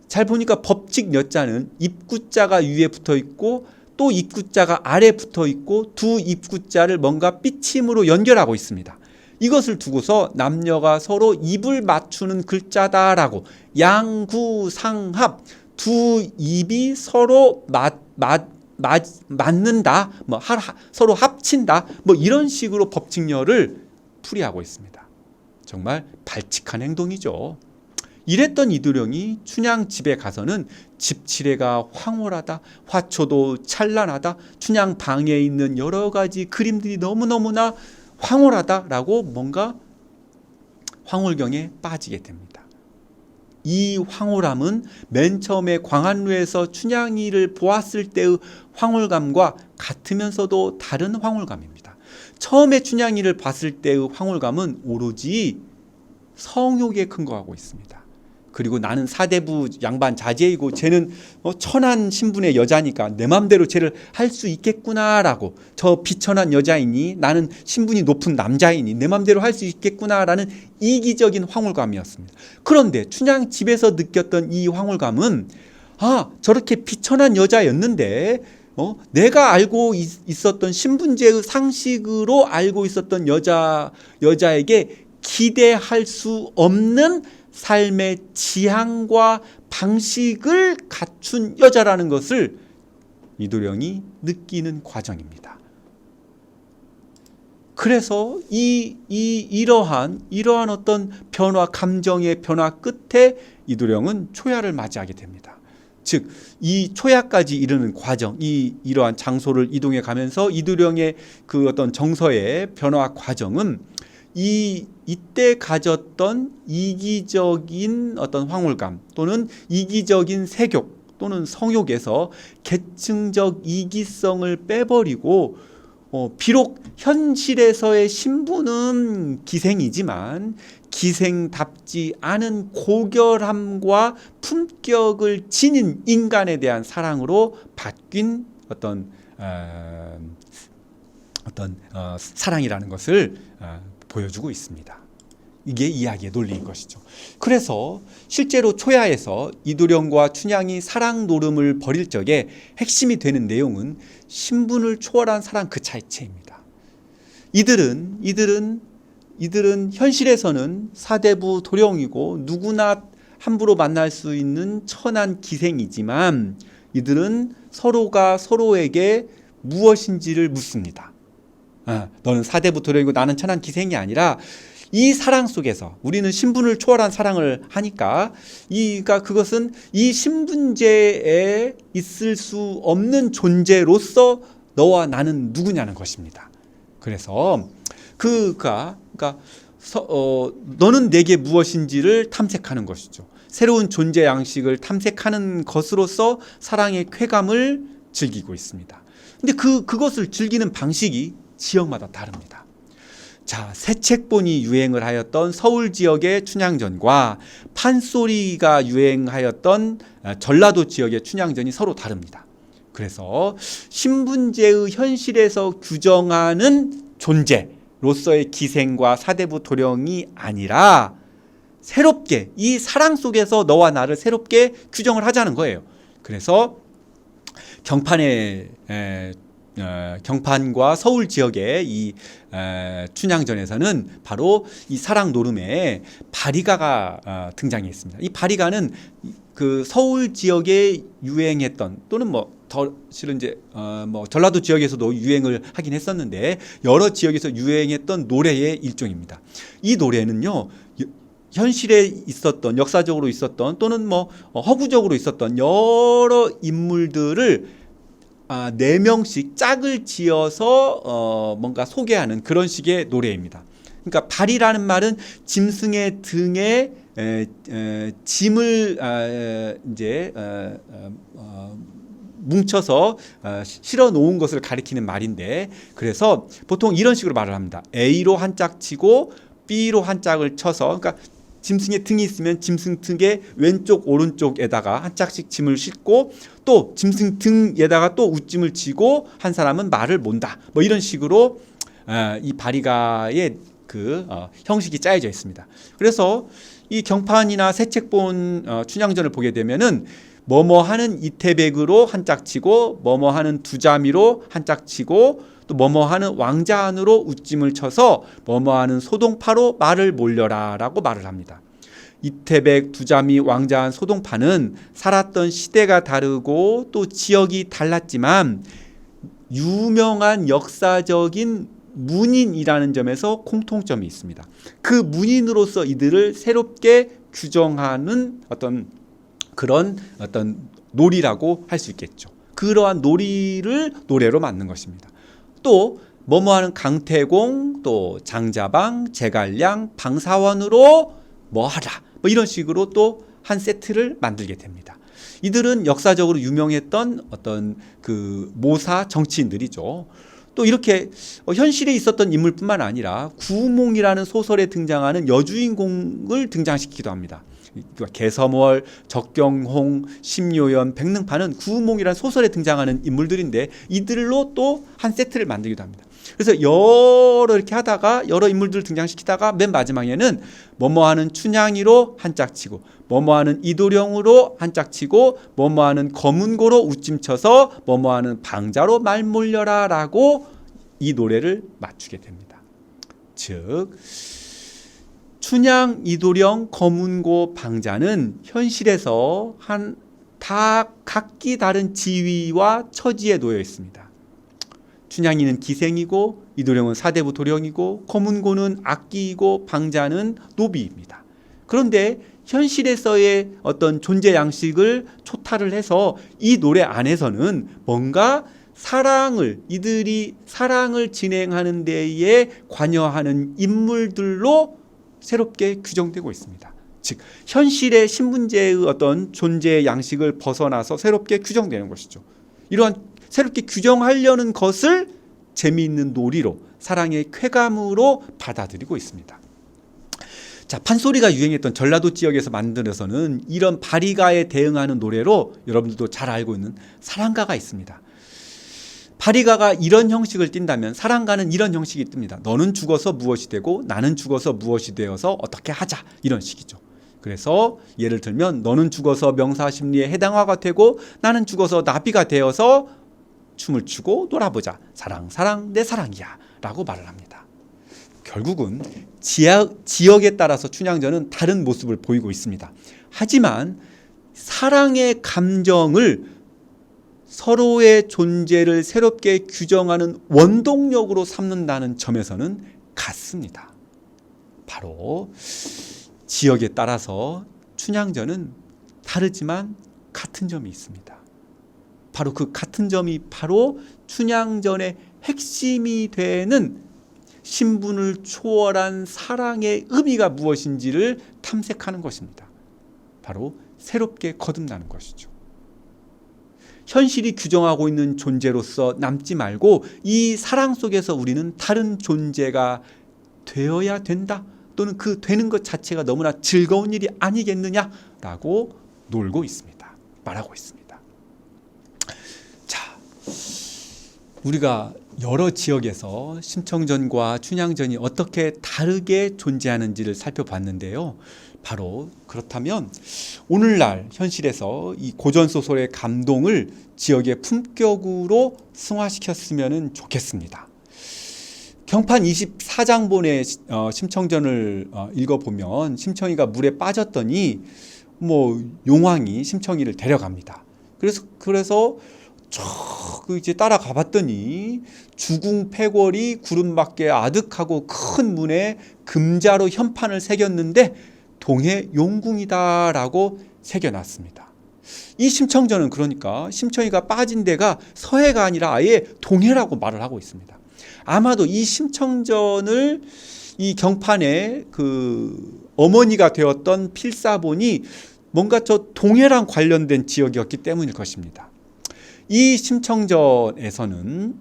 잘 보니까 법칙 여자는 입구자가 위에 붙어 있고 또 입구자가 아래 붙어 있고 두 입구자를 뭔가 삐침으로 연결하고 있습니다. 이것을 두고서 남녀가 서로 입을 맞추는 글자다라고 양구상합 두 입이 서로 맞는다, 뭐 서로 합친다, 뭐 이런 식으로 법칙녀를 풀이하고 있습니다. 정말 발칙한 행동이죠. 이랬던 이도령이 춘향 집에 가서는 집치레가 황홀하다, 화초도 찬란하다, 춘향 방에 있는 여러 가지 그림들이 너무너무나 황홀하다라고 뭔가 황홀경에 빠지게 됩니다. 이 황홀함은 맨 처음에 광안루에서 춘향이를 보았을 때의 황홀감과 같으면서도 다른 황홀감입니다. 처음에 춘향이를 봤을 때의 황홀감은 오로지 성욕에 근거하고 있습니다. 그리고 나는 사대부 양반 자제이고 쟤는 천한 신분의 여자니까 내 맘대로 쟤를 할 수 있겠구나라고, 저 비천한 여자이니 나는 신분이 높은 남자이니 내 맘대로 할 수 있겠구나라는 이기적인 황홀감이었습니다. 그런데 춘향 집에서 느꼈던 이 황홀감은 저렇게 비천한 여자였는데 내가 알고 있었던 신분제의 상식으로 알고 있었던 여자에게 기대할 수 없는 삶의 지향과 방식을 갖춘 여자라는 것을 이도령이 느끼는 과정입니다. 그래서 이러한 어떤 변화, 감정의 변화 끝에 이도령은 초야를 맞이하게 됩니다. 즉, 이 초야까지 이르는 과정, 이러한 장소를 이동해 가면서 이도령의 그 어떤 정서의 변화 과정은 이때 가졌던 이기적인 어떤 황홀감 또는 이기적인 색욕 또는 성욕에서 계층적 이기성을 빼버리고 비록 현실에서의 신분은 기생이지만 기생답지 않은 고결함과 품격을 지닌 인간에 대한 사랑으로 바뀐 어떤 사랑이라는 것을 보여주고 있습니다. 이게 이야기의 논리인 것이죠. 그래서 실제로 초야에서 이도령과 춘향이 사랑 노름을 벌일 적에 핵심이 되는 내용은 신분을 초월한 사랑 그 자체입니다. 이들은 현실에서는 사대부 도령이고 누구나 함부로 만날 수 있는 천한 기생이지만 이들은 서로가 서로에게 무엇인지를 묻습니다. 너는 사대부 도령이고 나는 천한 기생이 아니라 이 사랑 속에서 우리는 신분을 초월한 사랑을 하니까 그러니까 그것은 이 신분제에 있을 수 없는 존재로서 너와 나는 누구냐는 것입니다. 그래서 그러니까 너는 내게 무엇인지를 탐색하는 것이죠. 새로운 존재 양식을 탐색하는 것으로서 사랑의 쾌감을 즐기고 있습니다. 근데 그것을 즐기는 방식이 지역마다 다릅니다. 자, 새책본이 유행을 하였던 서울 지역의 춘향전과 판소리가 유행하였던 전라도 지역의 춘향전이 서로 다릅니다. 그래서 신분제의 현실에서 규정하는 존재로서의 기생과 사대부 도령이 아니라 새롭게 이 사랑 속에서 너와 나를 새롭게 규정을 하자는 거예요. 그래서 경판과 서울 지역의 이 춘향전에서는 바로 이 사랑 노름에 바리가가 등장했습니다. 이 바리가는 그 서울 지역에 유행했던 또는 실은 이제 전라도 지역에서도 유행을 하긴 했었는데 여러 지역에서 유행했던 노래의 일종입니다. 이 노래는요, 현실에 있었던 역사적으로 있었던 또는 허구적으로 있었던 여러 인물들을 4명씩 짝을 지어서 뭔가 소개하는 그런 식의 노래입니다. 그러니까 발이라는 말은 짐승의 등에 짐을 이제 뭉쳐서 실어 놓은 것을 가리키는 말인데, 그래서 보통 이런 식으로 말을 합니다. A로 한 짝 치고 B로 한 짝을 쳐서, 그러니까 짐승의 등이 있으면 짐승 등의 왼쪽 오른쪽에다가 한 짝씩 짐을 싣고 또 짐승 등에다가 또 웃짐을 치고 한 사람은 말을 몬다. 이런 식으로 이 바리가의 형식이 짜여져 있습니다. 그래서 이 경판이나 새책본 춘향전을 보게 되면은 뭐뭐하는 이태백으로 한 짝 치고 뭐뭐하는 두자미로 한 짝 치고 또 뭐뭐하는 왕자안으로 웃짐을 쳐서 뭐뭐하는 소동파로 말을 몰려라라고 말을 합니다. 이태백, 두자미, 왕자안, 소동파는 살았던 시대가 다르고 또 지역이 달랐지만 유명한 역사적인 문인이라는 점에서 공통점이 있습니다. 그 문인으로서 이들을 새롭게 규정하는 그런 놀이라고 할 수 있겠죠. 그러한 놀이를 노래로 만든 것입니다. 또 뭐뭐하는 강태공, 또 장자방, 제갈량, 방사원으로 뭐하라, 이런 식으로 또 한 세트를 만들게 됩니다. 이들은 역사적으로 유명했던 어떤 모사 정치인들이죠. 또 이렇게 현실에 있었던 인물뿐만 아니라 구몽이라는 소설에 등장하는 여주인공을 등장시키기도 합니다. 개섬월, 적경홍, 심요연, 백능파는 구몽이라는 소설에 등장하는 인물들인데 이들로 또 한 세트를 만들기도 합니다. 그래서 이렇게 하다가 여러 인물들을 등장시키다가 맨 마지막에는 뭐뭐하는 춘향이로 한 짝 치고 뭐뭐하는 이도령으로 한 짝 치고 뭐뭐하는 검은고로 웃짐쳐서 뭐뭐하는 방자로 말 몰려라 라고 이 노래를 맞추게 됩니다. 즉 춘향, 이도령, 검은고, 방자는 현실에서 다 각기 다른 지위와 처지에 놓여 있습니다. 춘향이는 기생이고 이도령은 사대부 도령이고 검은고는 악기이고 방자는 노비입니다. 그런데 현실에서의 어떤 존재 양식을 초탈을 해서 이 노래 안에서는 뭔가 이들이 사랑을 진행하는 데에 관여하는 인물들로 새롭게 규정되고 있습니다. 즉 현실의 신분제의 어떤 존재 양식을 벗어나서 새롭게 규정되는 것이죠. 이러한 새롭게 규정하려는 것을 재미있는 놀이로 사랑의 쾌감으로 받아들이고 있습니다. 자, 판소리가 유행했던 전라도 지역에서 만들어서는 이런 바리가에 대응하는 노래로 여러분들도 잘 알고 있는 사랑가가 있습니다. 바리가가 이런 형식을 띈다면 사랑가는 이런 형식이 뜹니다. 너는 죽어서 무엇이 되고 나는 죽어서 무엇이 되어서 어떻게 하자, 이런 식이죠. 그래서 예를 들면 너는 죽어서 명사심리의 해당화가 되고 나는 죽어서 나비가 되어서 춤을 추고 놀아보자. 사랑 사랑 내 사랑이야 라고 말을 합니다. 결국은 지역에 따라서 춘향전은 다른 모습을 보이고 있습니다. 하지만 사랑의 감정을 서로의 존재를 새롭게 규정하는 원동력으로 삼는다는 점에서는 같습니다. 바로 지역에 따라서 춘향전은 다르지만 같은 점이 있습니다. 바로 그 같은 점이 바로 춘향전의 핵심이 되는 신분을 초월한 사랑의 의미가 무엇인지를 탐색하는 것입니다. 바로 새롭게 거듭나는 것이죠. 현실이 규정하고 있는 존재로서 남지 말고 이 사랑 속에서 우리는 다른 존재가 되어야 된다, 또는 그 되는 것 자체가 너무나 즐거운 일이 아니겠느냐라고 놀고 있습니다. 말하고 있습니다. 자, 우리가 여러 지역에서 심청전과 춘향전이 어떻게 다르게 존재하는지를 살펴봤는데요. 바로 그렇다면 오늘날 현실에서 이 고전소설의 감동을 지역의 품격으로 승화시켰으면 좋겠습니다. 경판 24장본의 심청전을 읽어보면 심청이가 물에 빠졌더니 용왕이 심청이를 데려갑니다. 그래서 이제 따라가 봤더니 주궁 패궐이 구름 밖에 아득하고 큰 문에 금자로 현판을 새겼는데 동해 용궁이다라고 새겨놨습니다. 이 심청전은 그러니까 심청이가 빠진 데가 서해가 아니라 아예 동해라고 말을 하고 있습니다. 아마도 이 심청전을 이 경판의 그 어머니가 되었던 필사본이 뭔가 저 동해랑 관련된 지역이었기 때문일 것입니다. 이 심청전에서는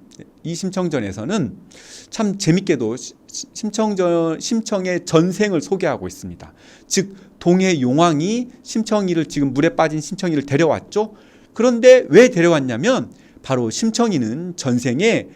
참 재밌게도 심청의 전생을 소개하고 있습니다. 즉 동해 용왕이 심청이를, 지금 물에 빠진 심청이를 데려왔죠. 그런데 왜 데려왔냐면 바로 심청이는 전생에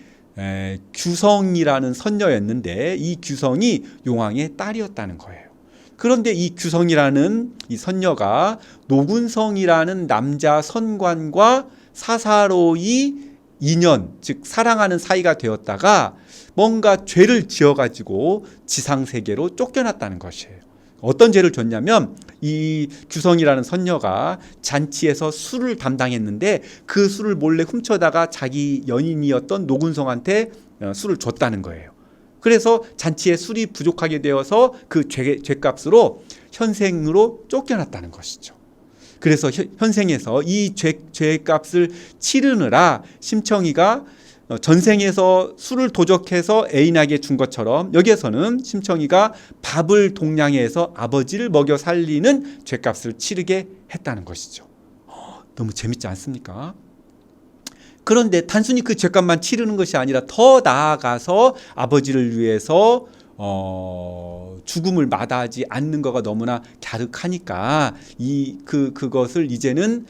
규성이라는 선녀였는데 이 규성이 용왕의 딸이었다는 거예요. 그런데 이 규성이라는 이 선녀가 노군성이라는 남자 선관과 사사로이 인연, 즉 사랑하는 사이가 되었다가 뭔가 죄를 지어가지고 지상세계로 쫓겨났다는 것이에요. 어떤 죄를 졌냐면 이 규성이라는 선녀가 잔치에서 술을 담당했는데 그 술을 몰래 훔쳐다가 자기 연인이었던 노군성한테 술을 줬다는 거예요. 그래서 잔치에 술이 부족하게 되어서 그 죄값으로 현생으로 쫓겨났다는 것이죠. 그래서 현생에서 이 죄값을 치르느라 심청이가 전생에서 술을 도적해서 애인에게 준 것처럼 여기에서는 심청이가 밥을 동량해서 아버지를 먹여 살리는 죄값을 치르게 했다는 것이죠. 너무 재밌지 않습니까? 그런데 단순히 그 죄값만 치르는 것이 아니라 더 나아가서 아버지를 위해서 죽음을 마다하지 않는 거가 너무나 갸륵하니까 그것을 이제는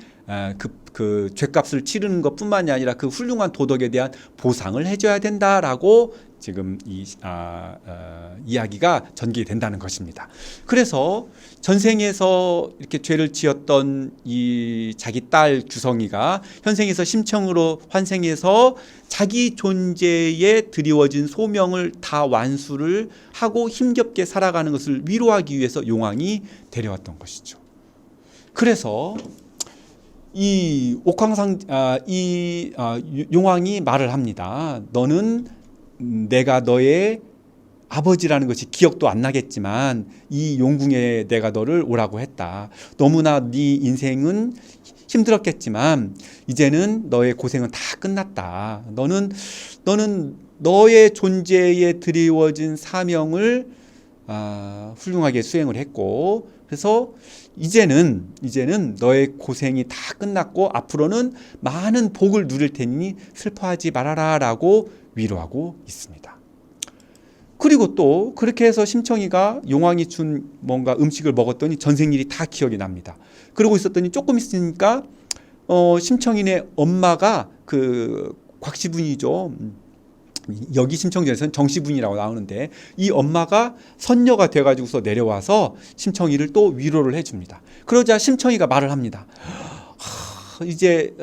그 죄값을 치르는 것뿐만이 아니라 그 훌륭한 도덕에 대한 보상을 해줘야 된다라고 지금 이야기가 전개된다는 것입니다. 그래서 전생에서 이렇게 죄를 지었던 이 자기 딸 규성이가 현생에서 심청으로 환생해서 자기 존재에 드리워진 소명을 다 완수를 하고 힘겹게 살아가는 것을 위로하기 위해서 용왕이 데려왔던 것이죠. 그래서 이 용왕이 말을 합니다. 너는 내가 너의 아버지라는 것이 기억도 안 나겠지만 이 용궁에 내가 너를 오라고 했다. 너무나 네 인생은 힘들었겠지만 이제는 너의 고생은 다 끝났다. 너는 너의 존재에 드리워진 사명을 훌륭하게 수행을 했고, 그래서 이제는 너의 고생이 다 끝났고 앞으로는 많은 복을 누릴 테니 슬퍼하지 말아라라고 위로하고 있습니다. 그리고 또 그렇게 해서 심청이가 용왕이 준 뭔가 음식을 먹었더니 전생일이 다 기억이 납니다. 그러고 있었더니 조금 있으니까 심청이네 엄마가 그 곽시분이죠. 여기 심청전에서는 정시분이라고 나오는데 이 엄마가 선녀가 돼가지고서 내려와서 심청이를 또 위로를 해줍니다. 그러자 심청이가 말을 합니다. 이제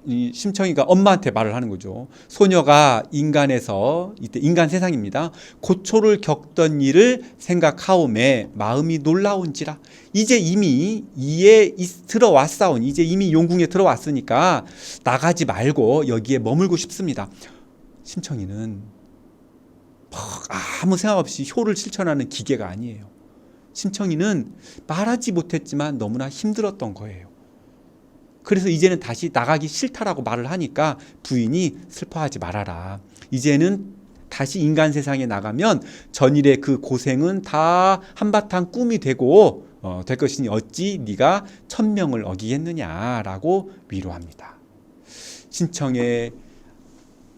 이 심청이가 엄마한테 말을 하는 거죠. 소녀가 인간에서 이때 인간 세상입니다. 고초를 겪던 일을 생각하오매 마음이 놀라운지라. 이제 이미 이에 들어왔사오니 이제 이미 용궁에 들어왔으니까 나가지 말고 여기에 머물고 싶습니다. 심청이는 아무 생각 없이 효를 실천하는 기계가 아니에요. 심청이는 말하지 못했지만 너무나 힘들었던 거예요. 그래서 이제는 다시 나가기 싫다라고 말을 하니까 부인이 슬퍼하지 말아라. 이제는 다시 인간 세상에 나가면 전일의 그 고생은 다 한바탕 꿈이 되고 될 것이니 어찌 네가 천명을 어기겠느냐라고 위로합니다. 심청의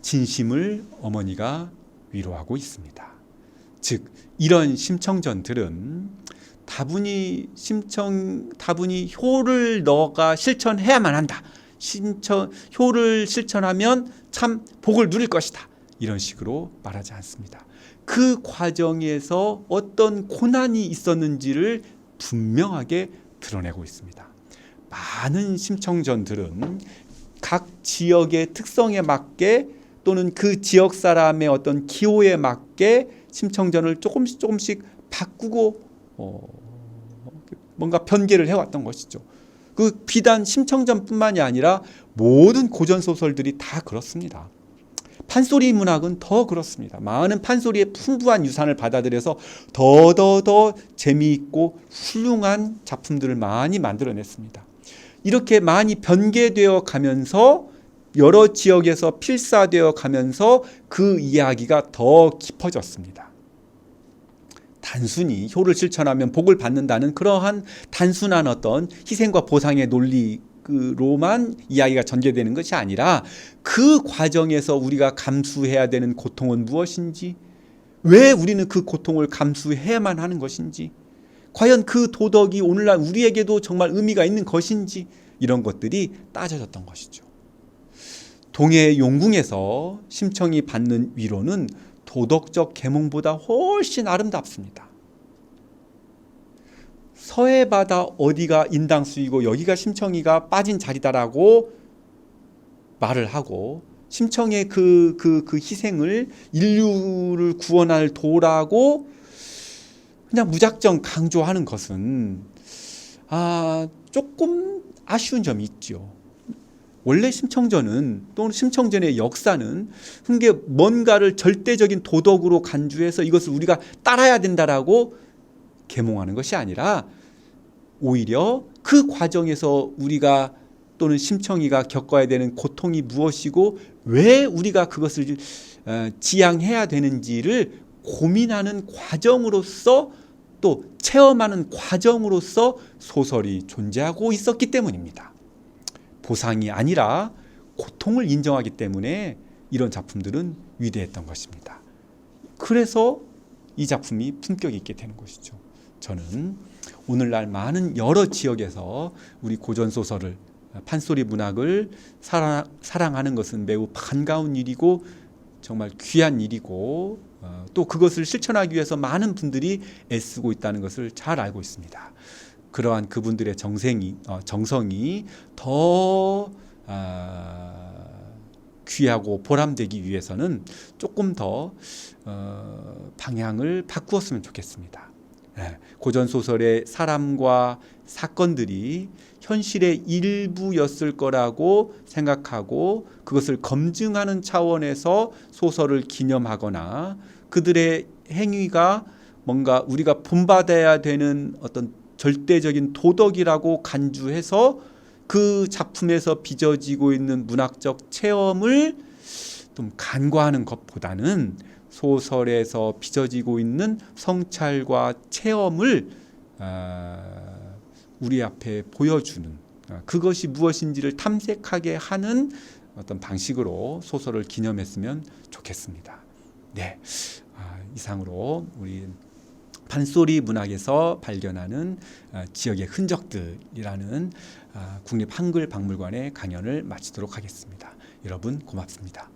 진심을 어머니가 위로하고 있습니다. 즉 이런 심청전들은 다분히 효를 너가 실천해야만 한다. 효를 실천하면 참 복을 누릴 것이다. 이런 식으로 말하지 않습니다. 그 과정에서 어떤 고난이 있었는지를 분명하게 드러내고 있습니다. 많은 심청전들은 각 지역의 특성에 맞게 또는 그 지역 사람의 어떤 기호에 맞게 심청전을 조금씩 바꾸고 뭔가 변개를 해왔던 것이죠. 그 비단 심청전뿐만이 아니라 모든 고전 소설들이 다 그렇습니다. 판소리 문학은 더 그렇습니다. 많은 판소리의 풍부한 유산을 받아들여서 더 재미있고 훌륭한 작품들을 많이 만들어냈습니다. 이렇게 많이 변개되어 가면서 여러 지역에서 필사되어 가면서 그 이야기가 더 깊어졌습니다. 단순히 효를 실천하면 복을 받는다는 그러한 단순한 어떤 희생과 보상의 논리로만 이야기가 전개되는 것이 아니라 그 과정에서 우리가 감수해야 되는 고통은 무엇인지, 왜 우리는 그 고통을 감수해야만 하는 것인지, 과연 그 도덕이 오늘날 우리에게도 정말 의미가 있는 것인지, 이런 것들이 따져졌던 것이죠. 동해 용궁에서 심청이 받는 위로는 도덕적 계몽보다 훨씬 아름답습니다. 서해바다 어디가 인당수이고 여기가 심청이가 빠진 자리다라고 말을 하고 심청의 그 희생을 인류를 구원할 도라고 그냥 무작정 강조하는 것은 조금 아쉬운 점이 있죠. 원래 심청전은 또는 심청전의 역사는 그게 뭔가를 절대적인 도덕으로 간주해서 이것을 우리가 따라야 된다라고 계몽하는 것이 아니라 오히려 그 과정에서 우리가 또는 심청이가 겪어야 되는 고통이 무엇이고 왜 우리가 그것을 지향해야 되는지를 고민하는 과정으로서 또 체험하는 과정으로서 소설이 존재하고 있었기 때문입니다. 보상이 아니라 고통을 인정하기 때문에 이런 작품들은 위대했던 것입니다. 그래서 이 작품이 품격이 있게 되는 것이죠. 저는 오늘날 많은 여러 지역에서 우리 고전소설을, 판소리 문학을 사랑하는 것은 매우 반가운 일이고 정말 귀한 일이고 또 그것을 실천하기 위해서 많은 분들이 애쓰고 있다는 것을 잘 알고 있습니다. 그러한 그분들의 정성이 더 귀하고 보람되기 위해서는 조금 더 방향을 바꾸었으면 좋겠습니다. 고전소설의 사람과 사건들이 현실의 일부였을 거라고 생각하고 그것을 검증하는 차원에서 소설을 기념하거나 그들의 행위가 뭔가 우리가 본받아야 되는 어떤 절대적인 도덕이라고 간주해서 그 작품에서 빚어지고 있는 문학적 체험을 좀 간과하는 것보다는 소설에서 빚어지고 있는 성찰과 체험을 우리 앞에 보여주는 그것이 무엇인지를 탐색하게 하는 어떤 방식으로 소설을 기념했으면 좋겠습니다. 네, 이상으로 우리 판소리 문학에서 발견하는 지역의 흔적들이라는 국립한글박물관의 강연을 마치도록 하겠습니다. 여러분 고맙습니다.